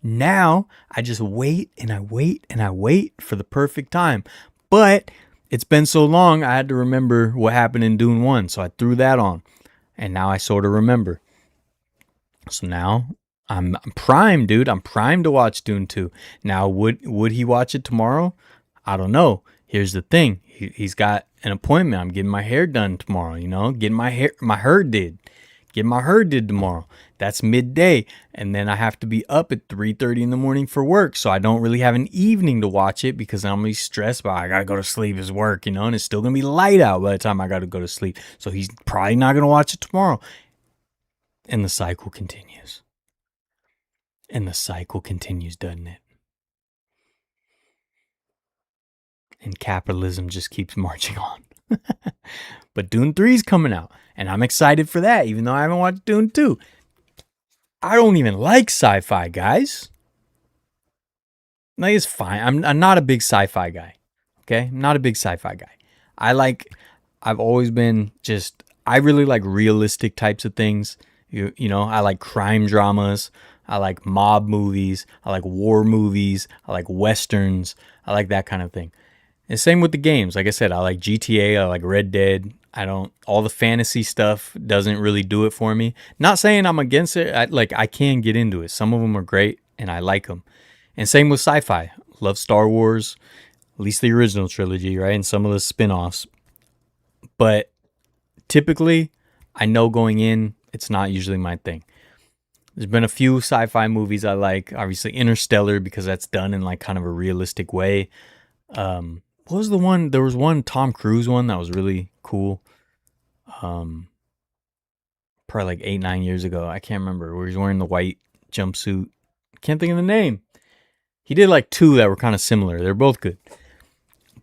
now I just wait and I wait for the perfect time. But it's been so long, I had to remember what happened in Dune 1. So I threw that on. And now I sort of remember. So now I'm primed, dude. I'm primed to watch Dune 2. Now, would he watch it tomorrow? I don't know. Here's the thing. He's got an appointment. I'm getting my hair done tomorrow, you know? Getting my hair did tomorrow. That's midday. And then I have to be up at 3:30 in the morning for work. So I don't really have an evening to watch it because I'm going to be stressed about I got to go to sleep as work, you know? And it's still going to be light out by the time I got to go to sleep. So he's probably not going to watch it tomorrow. And the cycle continues. Doesn't it? And capitalism just keeps marching on. But Dune 3 is coming out. And I'm excited for that, even though I haven't watched Dune 2. I don't even like sci-fi, guys. Like, it's fine. I'm not a big sci-fi guy. Okay? I'm not a big sci-fi guy. I've always been just, I really like realistic types of things. You know, I like crime dramas. I like mob movies. I like war movies. I like westerns. I like that kind of thing. And same with the games. Like I said, I like GTA. I like Red Dead. All the fantasy stuff doesn't really do it for me. Not saying I'm against it. I can get into it. Some of them are great and I like them. And same with sci-fi. Love Star Wars. At least the original trilogy, right? And some of the spin-offs. But typically, I know going in, it's not usually my thing. There's been a few sci-fi movies I like. Obviously, Interstellar, because that's done in like kind of a realistic way. What was the one? There was one Tom Cruise one that was really cool. Probably like 8-9 years ago. I can't remember. Where he's wearing the white jumpsuit. Can't think of the name. He did like two that were kind of similar. They're both good.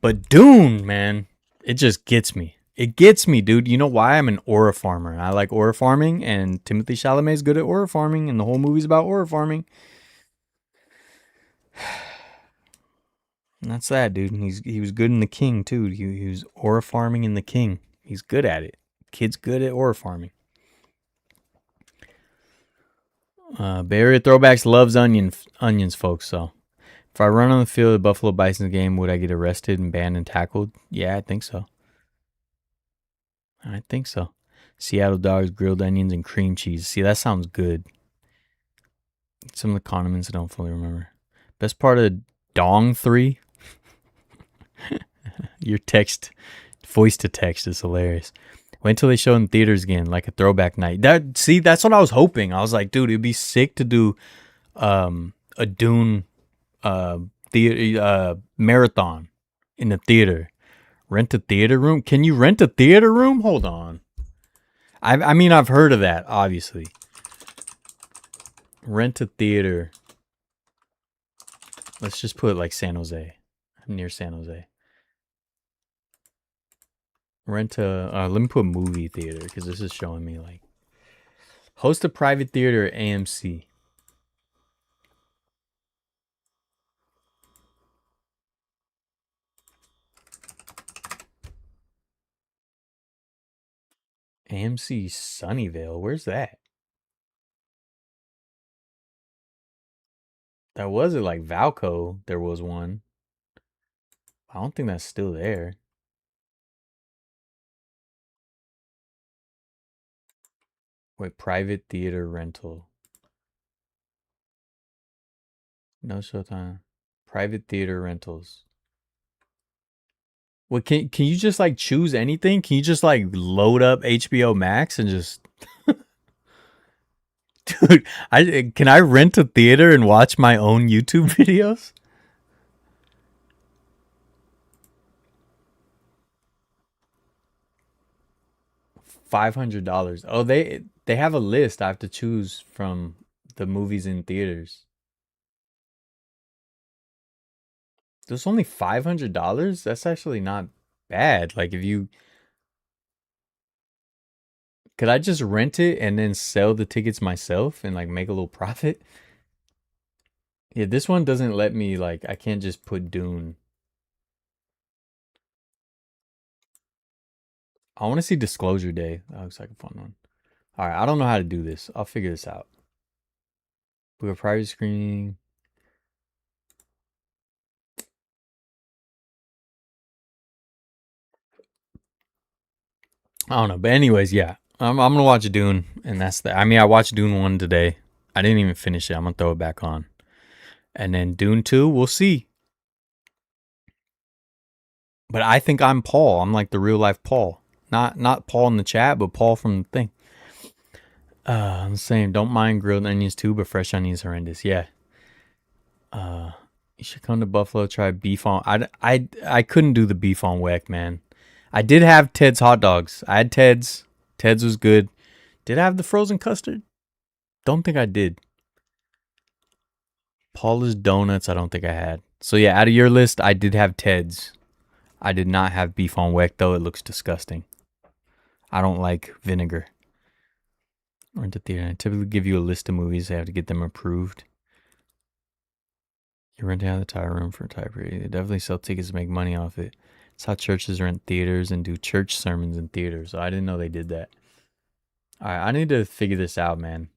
But Dune, man, it just gets me. It gets me, dude. You know why? I'm an aura farmer. I like aura farming, and Timothy Chalamet's good at aura farming, and the whole movie's about aura farming. And that's that, dude. He was good in The King too. He was aura farming in The King. He's good at it. Kid's good at aura farming. Bay Area Throwbacks loves onions, folks. So if I run on the field at Buffalo Bison's game, would I get arrested and banned and tackled? Yeah, I think so. Seattle dogs, grilled onions, and cream cheese. See, that sounds good. Some of the condiments I don't fully remember. Best part of Dong 3? Your voice to text is hilarious. Wait until they show in theaters again, like a throwback night. That's what I was hoping. I was like, dude, it'd be sick to do a Dune theater marathon in the theater. Rent a theater room? Can you rent a theater room? Hold on. I mean, I've heard of that, obviously. Rent a theater. Let's just put like San Jose. Near San Jose. Let me put movie theater, because this is showing me like host a private theater at AMC. AMC Sunnyvale, where's that? That was it, like Valco. There was one. I don't think that's still there. Wait, private theater rental. No showtime. Private theater rentals. What can you just like choose anything? Can you just like load up HBO Max and just dude, can I rent a theater and watch my own YouTube videos? $500. Oh, they have a list I have to choose from the movies in theaters. There's only $500? That's actually not bad. Like if you could I just rent it and then sell the tickets myself and like make a little profit? Yeah, this one doesn't let me like I can't just put Dune. I want to see Disclosure Day. That looks like a fun one. All right, I don't know how to do this. I'll figure this out. We have private screening. I don't know, but anyways, yeah, I'm gonna watch Dune, and that's the. I mean, I watched Dune 1 today. I didn't even finish it. I'm gonna throw it back on, and then Dune 2. We'll see. But I think I'm Paul. I'm like the real life Paul, not Paul in the chat, but Paul from the thing. I'm saying don't mind grilled onions too, but fresh onions horrendous. Yeah. You should come to Buffalo. Try beef on. I couldn't do the beef on weck, man. I did have Ted's hot dogs. I had Ted's. Ted's was good. Did I have the frozen custard? Don't think I did. Paula's Donuts, I don't think I had. So yeah, out of your list, I did have Ted's. I did not have beef on weck, though. It looks disgusting. I don't like vinegar. Rent a theater. I typically give you a list of movies. I have to get them approved. You're renting out the tire room for a type rating. They definitely sell tickets to make money off it. It's how churches rent theaters and do church sermons in theaters. So I didn't know they did that. All right, I need to figure this out, man.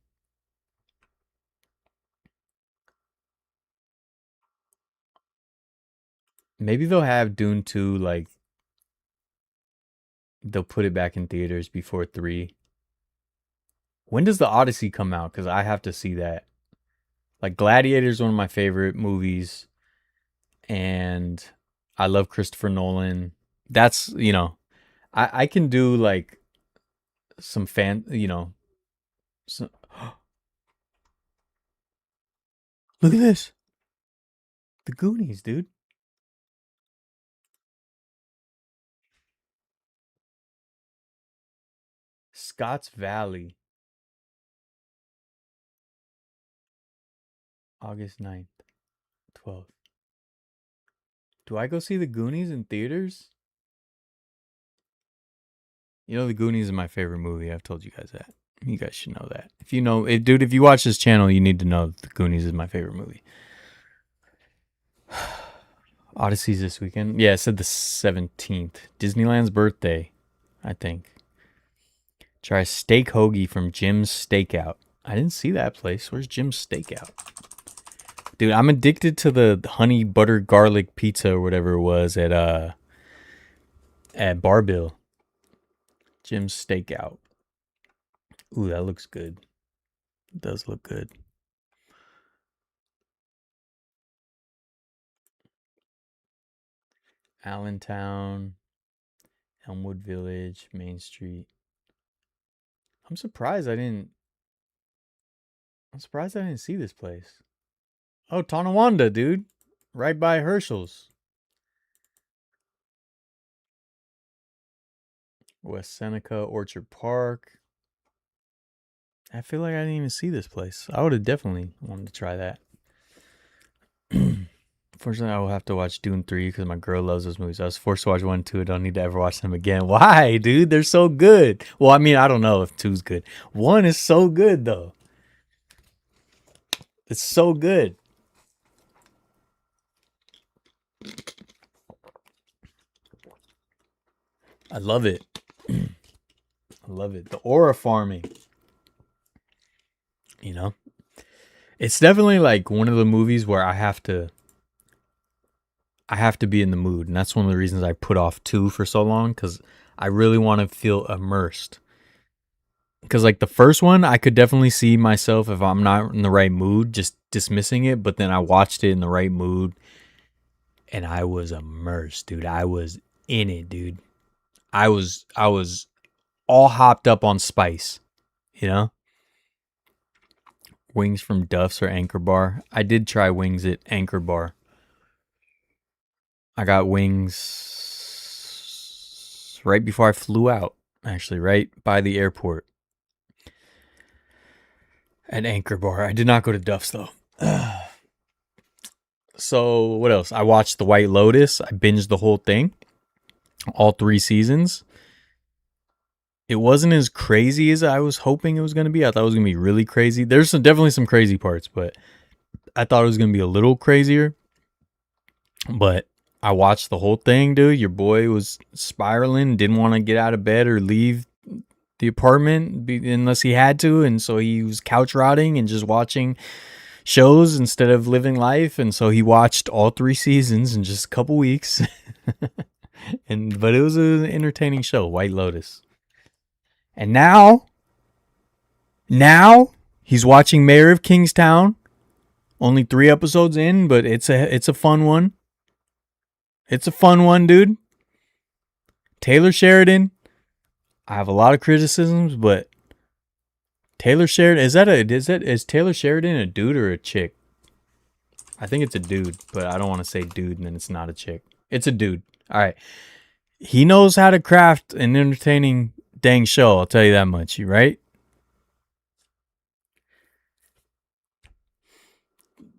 Maybe they'll have Dune 2, like, they'll put it back in theaters before 3. When does the Odyssey come out? Because I have to see that. Like, Gladiator is one of my favorite movies. And I love Christopher Nolan. That's, I can do like some some, look at this. The Goonies, dude. Scotts Valley, August 9th, 12th. Do I go see the Goonies in theaters? The Goonies is my favorite movie. I've told you guys that. You guys should know that. Dude, if you watch this channel, you need to know the Goonies is my favorite movie. Odyssey's this weekend. Yeah, it said the 17th. Disneyland's birthday, I think. Try a steak hoagie from Jim's Steakout. I didn't see that place. Where's Jim's Steakout? Dude, I'm addicted to the honey butter garlic pizza or whatever it was at Barbill. Jim's Steakout. Ooh, that looks good. It does look good. Allentown, Elmwood Village, Main Street. I'm surprised I didn't see this place. Oh, Tonawanda, dude. Right by Herschel's. West Seneca, Orchard Park. I feel like I didn't even see this place. I would have definitely wanted to try that. Unfortunately, I will have to watch Dune 3 because my girl loves those movies. I was forced to watch 1 and 2. I don't need to ever watch them again. Why, dude? They're so good. Well, I mean, I don't know if 2's good. 1 is so good, though. It's so good. I love it. I love it. The aura farming. It's definitely like one of the movies where I have to be in the mood. And that's one of the reasons I put off 2 for so long, because I really want to feel immersed. Because like the first one, I could definitely see myself, if I'm not in the right mood, just dismissing it. But then I watched it in the right mood and I was immersed, dude. I was in it, dude. I was all hopped up on spice, Wings from Duff's or Anchor Bar. I did try wings at Anchor Bar. I got wings right before I flew out, actually, right by the airport at Anchor Bar. I did not go to Duff's, though. So, what else? I watched The White Lotus. I binged the whole thing, all 3 seasons. It wasn't as crazy as I was hoping it was going to be. I thought it was going to be really crazy. There's definitely some crazy parts, but I thought it was going to be a little crazier. But I watched the whole thing, dude. Your boy was spiraling, didn't want to get out of bed or leave the apartment unless he had to. And so he was couch rotting and just watching shows instead of living life. And so he watched all 3 seasons in just a couple weeks. But it was an entertaining show, White Lotus. And now he's watching Mayor of Kingstown. Only 3 episodes in, but it's a fun one. It's a fun one, dude. Taylor Sheridan. I have a lot of criticisms, but Taylor Sheridan, is Taylor Sheridan a dude or a chick? I think it's a dude, but I don't want to say dude and then it's not a chick. It's a dude. All right. He knows how to craft an entertaining dang show, I'll tell you that much, right?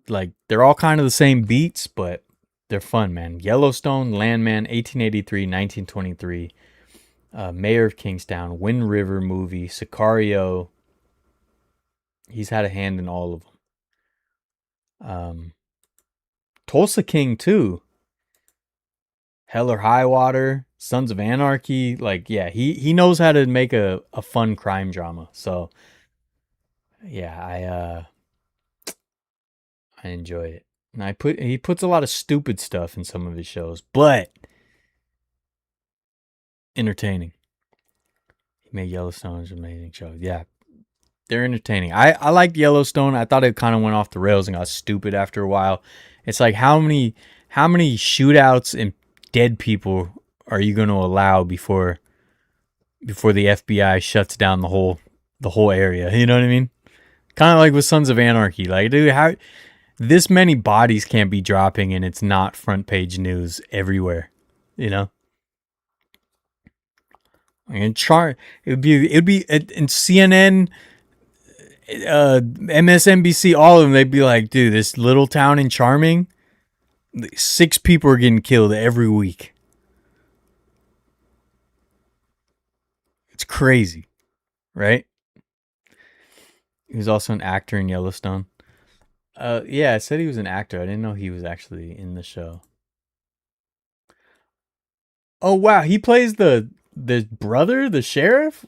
Like, they're all kind of the same beats, but they're fun, man. Yellowstone, Landman, 1883, 1923, Mayor of Kingstown, Wind River movie, Sicario. He's had a hand in all of them. Tulsa King, too. Hell or High Water, Sons of Anarchy. Like, yeah, he knows how to make a fun crime drama. So, yeah, I enjoy it. And he puts a lot of stupid stuff in some of his shows, but entertaining. He made Yellowstone an amazing show. Yeah, they're entertaining. I liked Yellowstone. I thought it kind of went off the rails and got stupid after a while. It's like how many shootouts and dead people are you going to allow before the FBI shuts down the whole area? You know what I mean? Kind of like with Sons of Anarchy. Like, dude, how this many bodies can't be dropping and it's not front page news everywhere, you know? And it'd be in CNN, MSNBC, all of them. They'd be like, dude, this little town in Charming, 6 people are getting killed every week. It's crazy, right? He was also an actor in Yellowstone. Yeah, I said he was an actor. I didn't know he was actually in the show. Oh wow, he plays the brother, the sheriff,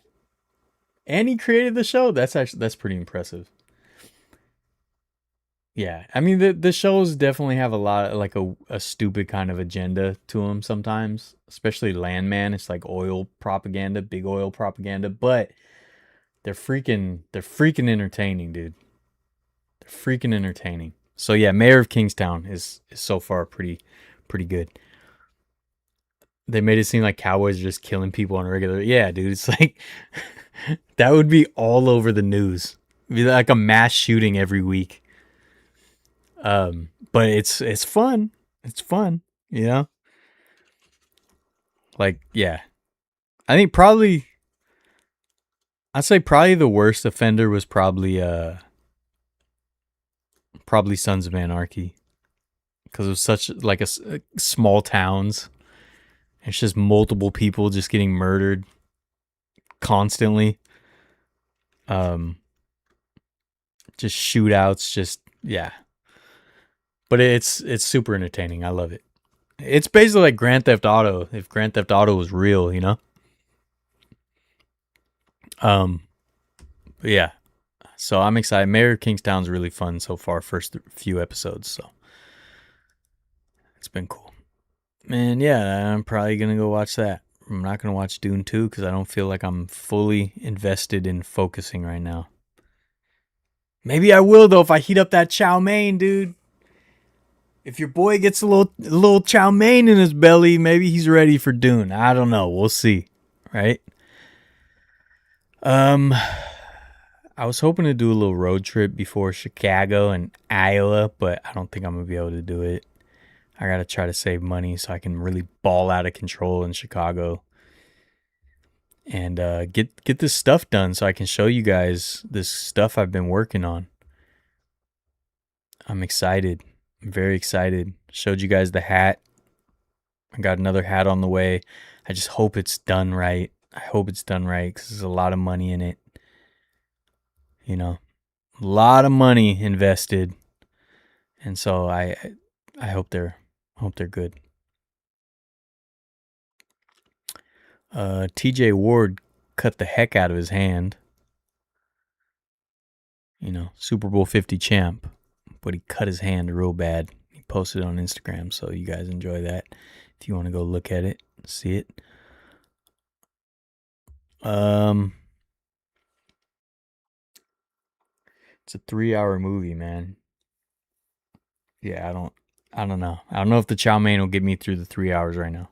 and he created the show. That's pretty impressive. Yeah, I mean the shows definitely have a lot of, like a stupid kind of agenda to them sometimes, especially Landman. It's like oil propaganda, big oil propaganda, but they're freaking entertaining, dude. They're freaking entertaining. So yeah, Mayor of Kingstown is so far pretty good. They made it seem like cowboys are just killing people on a regular. Yeah, dude, it's like that would be all over the news. It'd be like a mass shooting every week. But it's fun. It's fun, you know? Like, yeah. I think I'd say probably the worst offender was probably Sons of Anarchy. Because it was such like a small towns. It's just multiple people just getting murdered constantly. Just shootouts, just yeah. But it's super entertaining. I love it. It's basically like Grand Theft Auto, if Grand Theft Auto was real, you know? Yeah. So I'm excited. Mayor of Kingstown's really fun so far, first few episodes, so it's been cool. And yeah, I'm probably gonna go watch that. I'm not gonna watch Dune 2 because I don't feel like I'm fully invested in focusing right now. Maybe I will though if I heat up that chow mein, dude. If your boy gets a little chow mein in his belly, maybe he's ready for Dune. I don't know. We'll see. Right? I was hoping to do a little road trip before Chicago and Iowa, but I don't think I'm gonna be able to do it. I gotta try to save money so I can really ball out of control in Chicago and get this stuff done so I can show you guys this stuff I've been working on. I'm excited. I'm very excited. Showed you guys the hat. I got another hat on the way. I just hope it's done right. I hope it's done right because there's a lot of money in it. You know, a lot of money invested, and so I hope they're good. TJ Ward cut the heck out of his hand. You know, Super Bowl 50 champ, but he cut his hand real bad. He posted it on Instagram, so you guys enjoy that if you want to go look at it, see it. It's a 3-hour movie, man. Yeah, I don't know. I don't know if the chow mein will get me through the 3 hours right now.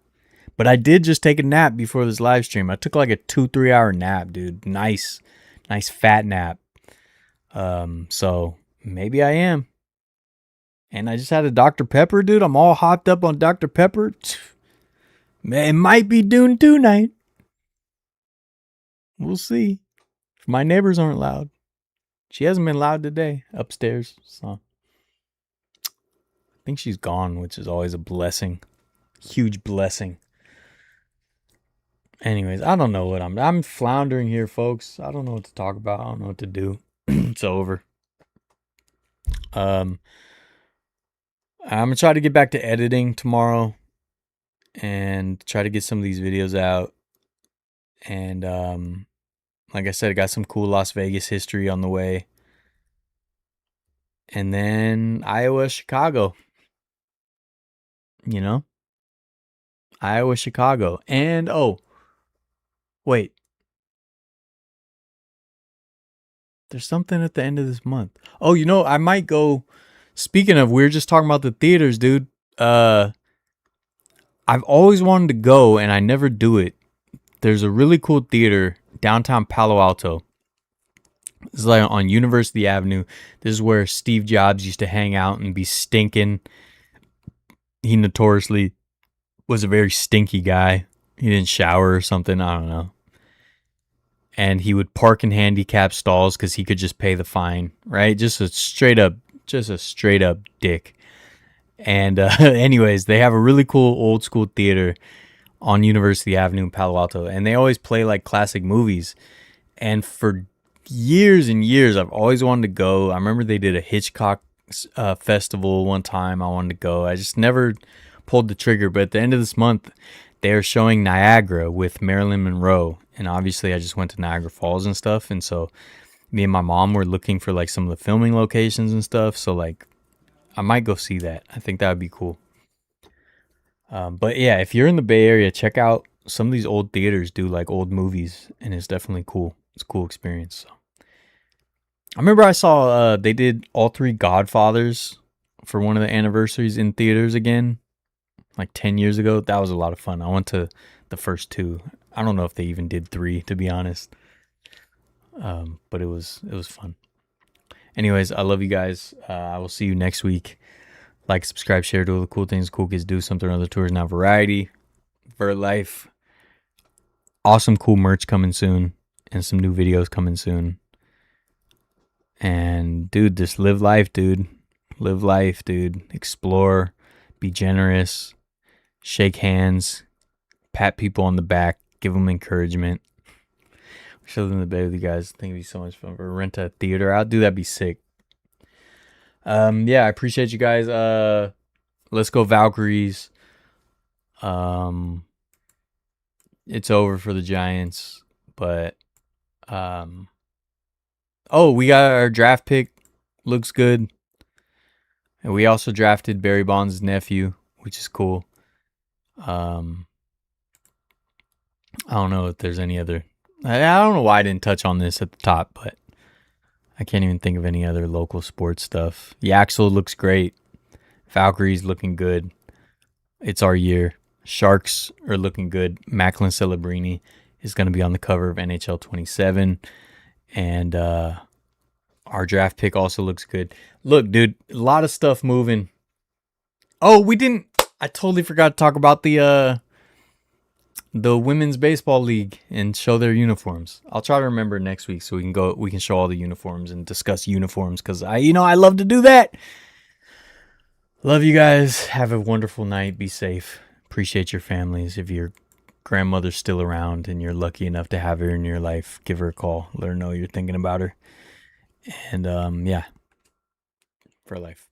But I did just take a nap before this live stream. I took like a 2-3 hour nap, dude. Nice fat nap. So maybe I am. And I just had a Dr. Pepper, dude. I'm all hopped up on Dr. Pepper. Man, it might be Dune 2 night. We'll see. If my neighbors aren't loud. She hasn't been loud today upstairs, so I think she's gone, which is always a blessing. Huge blessing. Anyways, I don't know what I'm floundering here, folks. I don't know what to talk about. I don't know what to do. It's over. I'm gonna try to get back to editing tomorrow and try to get some of these videos out. And like I said, I got some cool Las Vegas history on the way. And then Iowa, Chicago. You know? Iowa, Chicago. And wait. There's something at the end of this month. Oh, you know, I might go. Speaking of, we were just talking about the theaters, dude. I I've always wanted to go and I never do it. There's a really cool theater downtown Palo Alto. It's like on University Avenue. This is where Steve Jobs used to hang out and be stinking. He notoriously was a very stinky guy. He didn't shower or something. I don't know. And he would park in handicap stalls because he could just pay the fine, right? Just a straight up dick. And anyways, they have a really cool old school theater on University Avenue in Palo Alto, and they always play like classic movies. And for years and years, I've always wanted to go. I remember they did a Hitchcock festival one time. I wanted to go. I just never pulled the trigger. But at the end of this month, they are showing Niagara with Marilyn Monroe, and obviously I just went to Niagara Falls and stuff. And so me and my mom were looking for like some of the filming locations and stuff. So like I might go see that. I think that would be cool. But yeah, if you're in the Bay Area, check out some of these old theaters do like old movies, and it's definitely cool. It's a cool experience. So. I remember I saw they did all 3 Godfathers for one of the anniversaries in theaters again, like 10 years ago. That was a lot of fun. I went to the first 2. I don't know if they even did 3, to be honest. But it was fun. Anyways, I love you guys. I will see you next week. Like, subscribe, share, do all the cool things cool kids do. Something or other tours now. Variety, Vertlife. Awesome, cool merch coming soon, and some new videos coming soon. And dude, just live life, dude. Live life, dude. Explore, be generous, shake hands, pat people on the back, give them encouragement. Show them the bed with you guys. I think it'd be so much fun. Or rent a theater out, dude. That'd be sick. Yeah, I appreciate you guys. Let's go Valkyries. It's over for the Giants, but oh, we got our draft pick. Looks good. And we also drafted Barry Bonds' nephew, which is cool. I don't know if there's any other. I don't know why I didn't touch on this at the top, but I can't even think of any other local sports stuff. Yaxel looks great. Valkyrie's looking good. It's our year. Sharks are looking good. Macklin Celebrini is going to be on the cover of NHL 27. And our draft pick also looks good. Look, dude, a lot of stuff moving. Oh, we didn't. I totally forgot to talk about the women's baseball league and show their uniforms. I'll try to remember next week so we can show all the uniforms and discuss uniforms, because I love to do that. Love you guys. Have a wonderful night. Be safe. Appreciate your families. If your grandmother's still around and you're lucky enough to have her in your life, give her a call. Let her know you're thinking about her. And yeah, for life.